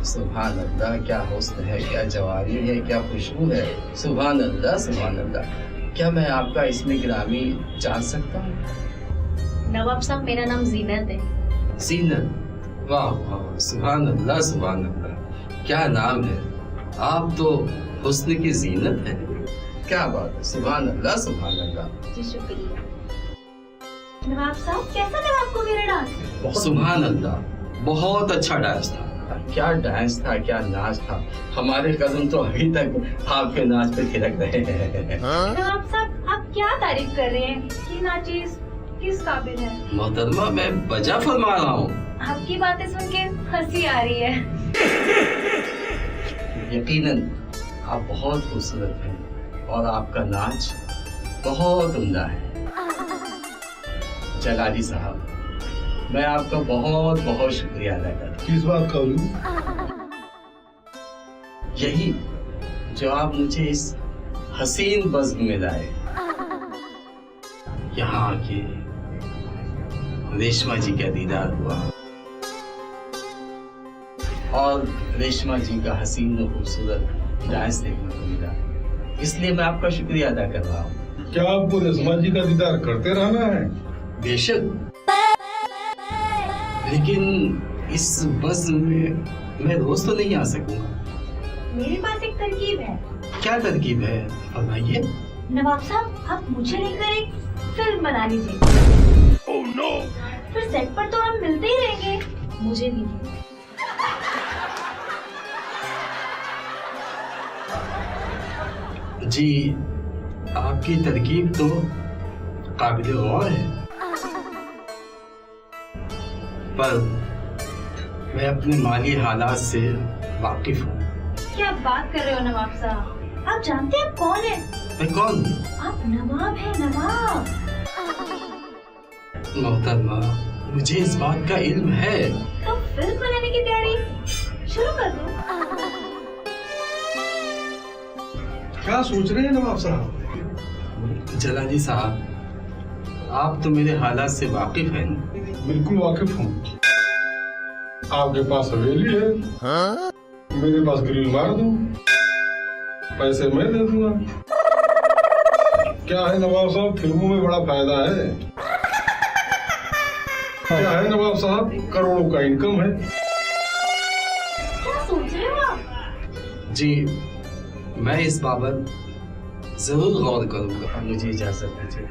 सुभान अल्लाह, क्या हुस्न है, क्या जवानी है, क्या खुशबू है। सुभान अल्लाह, सुभान अल्लाह। क्या मैं आपका इसमें गिरामी जान सकता हूँ? नवाब साहब, मेरा नाम जीनत है। जीनत, वाह वाह, सुभान अल्लाह, सुभान अल्लाह, क्या नाम है। आप तो हुस्न की जीनत है। क्या बात है, सुभान अल्लाह, सुभान अल्लाह। जी शुक्रिया। नवाब साहब, कैसा लगा आपको मेरा डांस? सुभान अल्लाह, बहुत अच्छा डांस था। क्या डांस था, क्या नाच था। हमारे कदम तो अभी तक आपके नाच पे थिरक रहे हैं। नवाब साहब, आप क्या तारीफ कर रहे हैं? ये नाचिस किस काबिल है? मोहतरमा, मैं वजह फरमा रहा हूँ। आपकी बातें सुन के हंसी आ रही है। यकीनन आप बहुत खूबसूरत हैं और आपका नाच बहुत उम्दा है। जलाली साहब, मैं आपका बहुत बहुत शुक्रिया अदा करता हूँ। किस बात का हुजूर? यही जो आप मुझे इस हसीन बज़्म में लाए। यहाँ आके रेशमा जी का दीदार हुआ और रेशमा जी का हसीन और खूबसूरत डांस देखने को मिला, इसलिए मैं आपका शुक्रिया अदा कर रहा हूँ। क्या आपको रेशमा जी का दीदार करते रहना है? बेशक, लेकिन इस बज़्म में मैं रोज तो नहीं आ सकूंगा। मेरे पास एक तरकीब है। क्या तरकीब है, फरमाइए। नवाब साहब, आप मुझे लेकर एक फिल्म बना लीजिए। Oh no! फिर सेट पर तो हम मिलते ही रहेंगे। मुझे भी। जी, आपकी तरकीब तो काबिल गौर है, पर मैं अपने माली हालात से वाकिफ हूँ। क्या बात कर रहे हो नवाब साहब? आप जानते हैं आप कौन है? मैं कौन हूँ? आप नवाब हैं, नवाब। मोहतरमा, मुझे इस बात का इल्म है। तो फिल्म बनाने की तैयारी शुरू कर दो। क्या सोच रहे हैं नवाब साहब? जलाली साहब, आप तो मेरे हालात से वाकिफ हैं। बिल्कुल वाकिफ हूँ। आपके पास हवेली है, मेरे पास ग्रिल मार दो, पैसे मैं दे दूंगा। क्या है नवाब साहब, फिल्मों में बड़ा फायदा है। क्या है नवाब साहब, करोड़ों का इनकम है। क्या सोच रहे हो आप? जी, मैं इस बाबत जरूर गौर करूंगा। मुझे इजाजत दीजिए।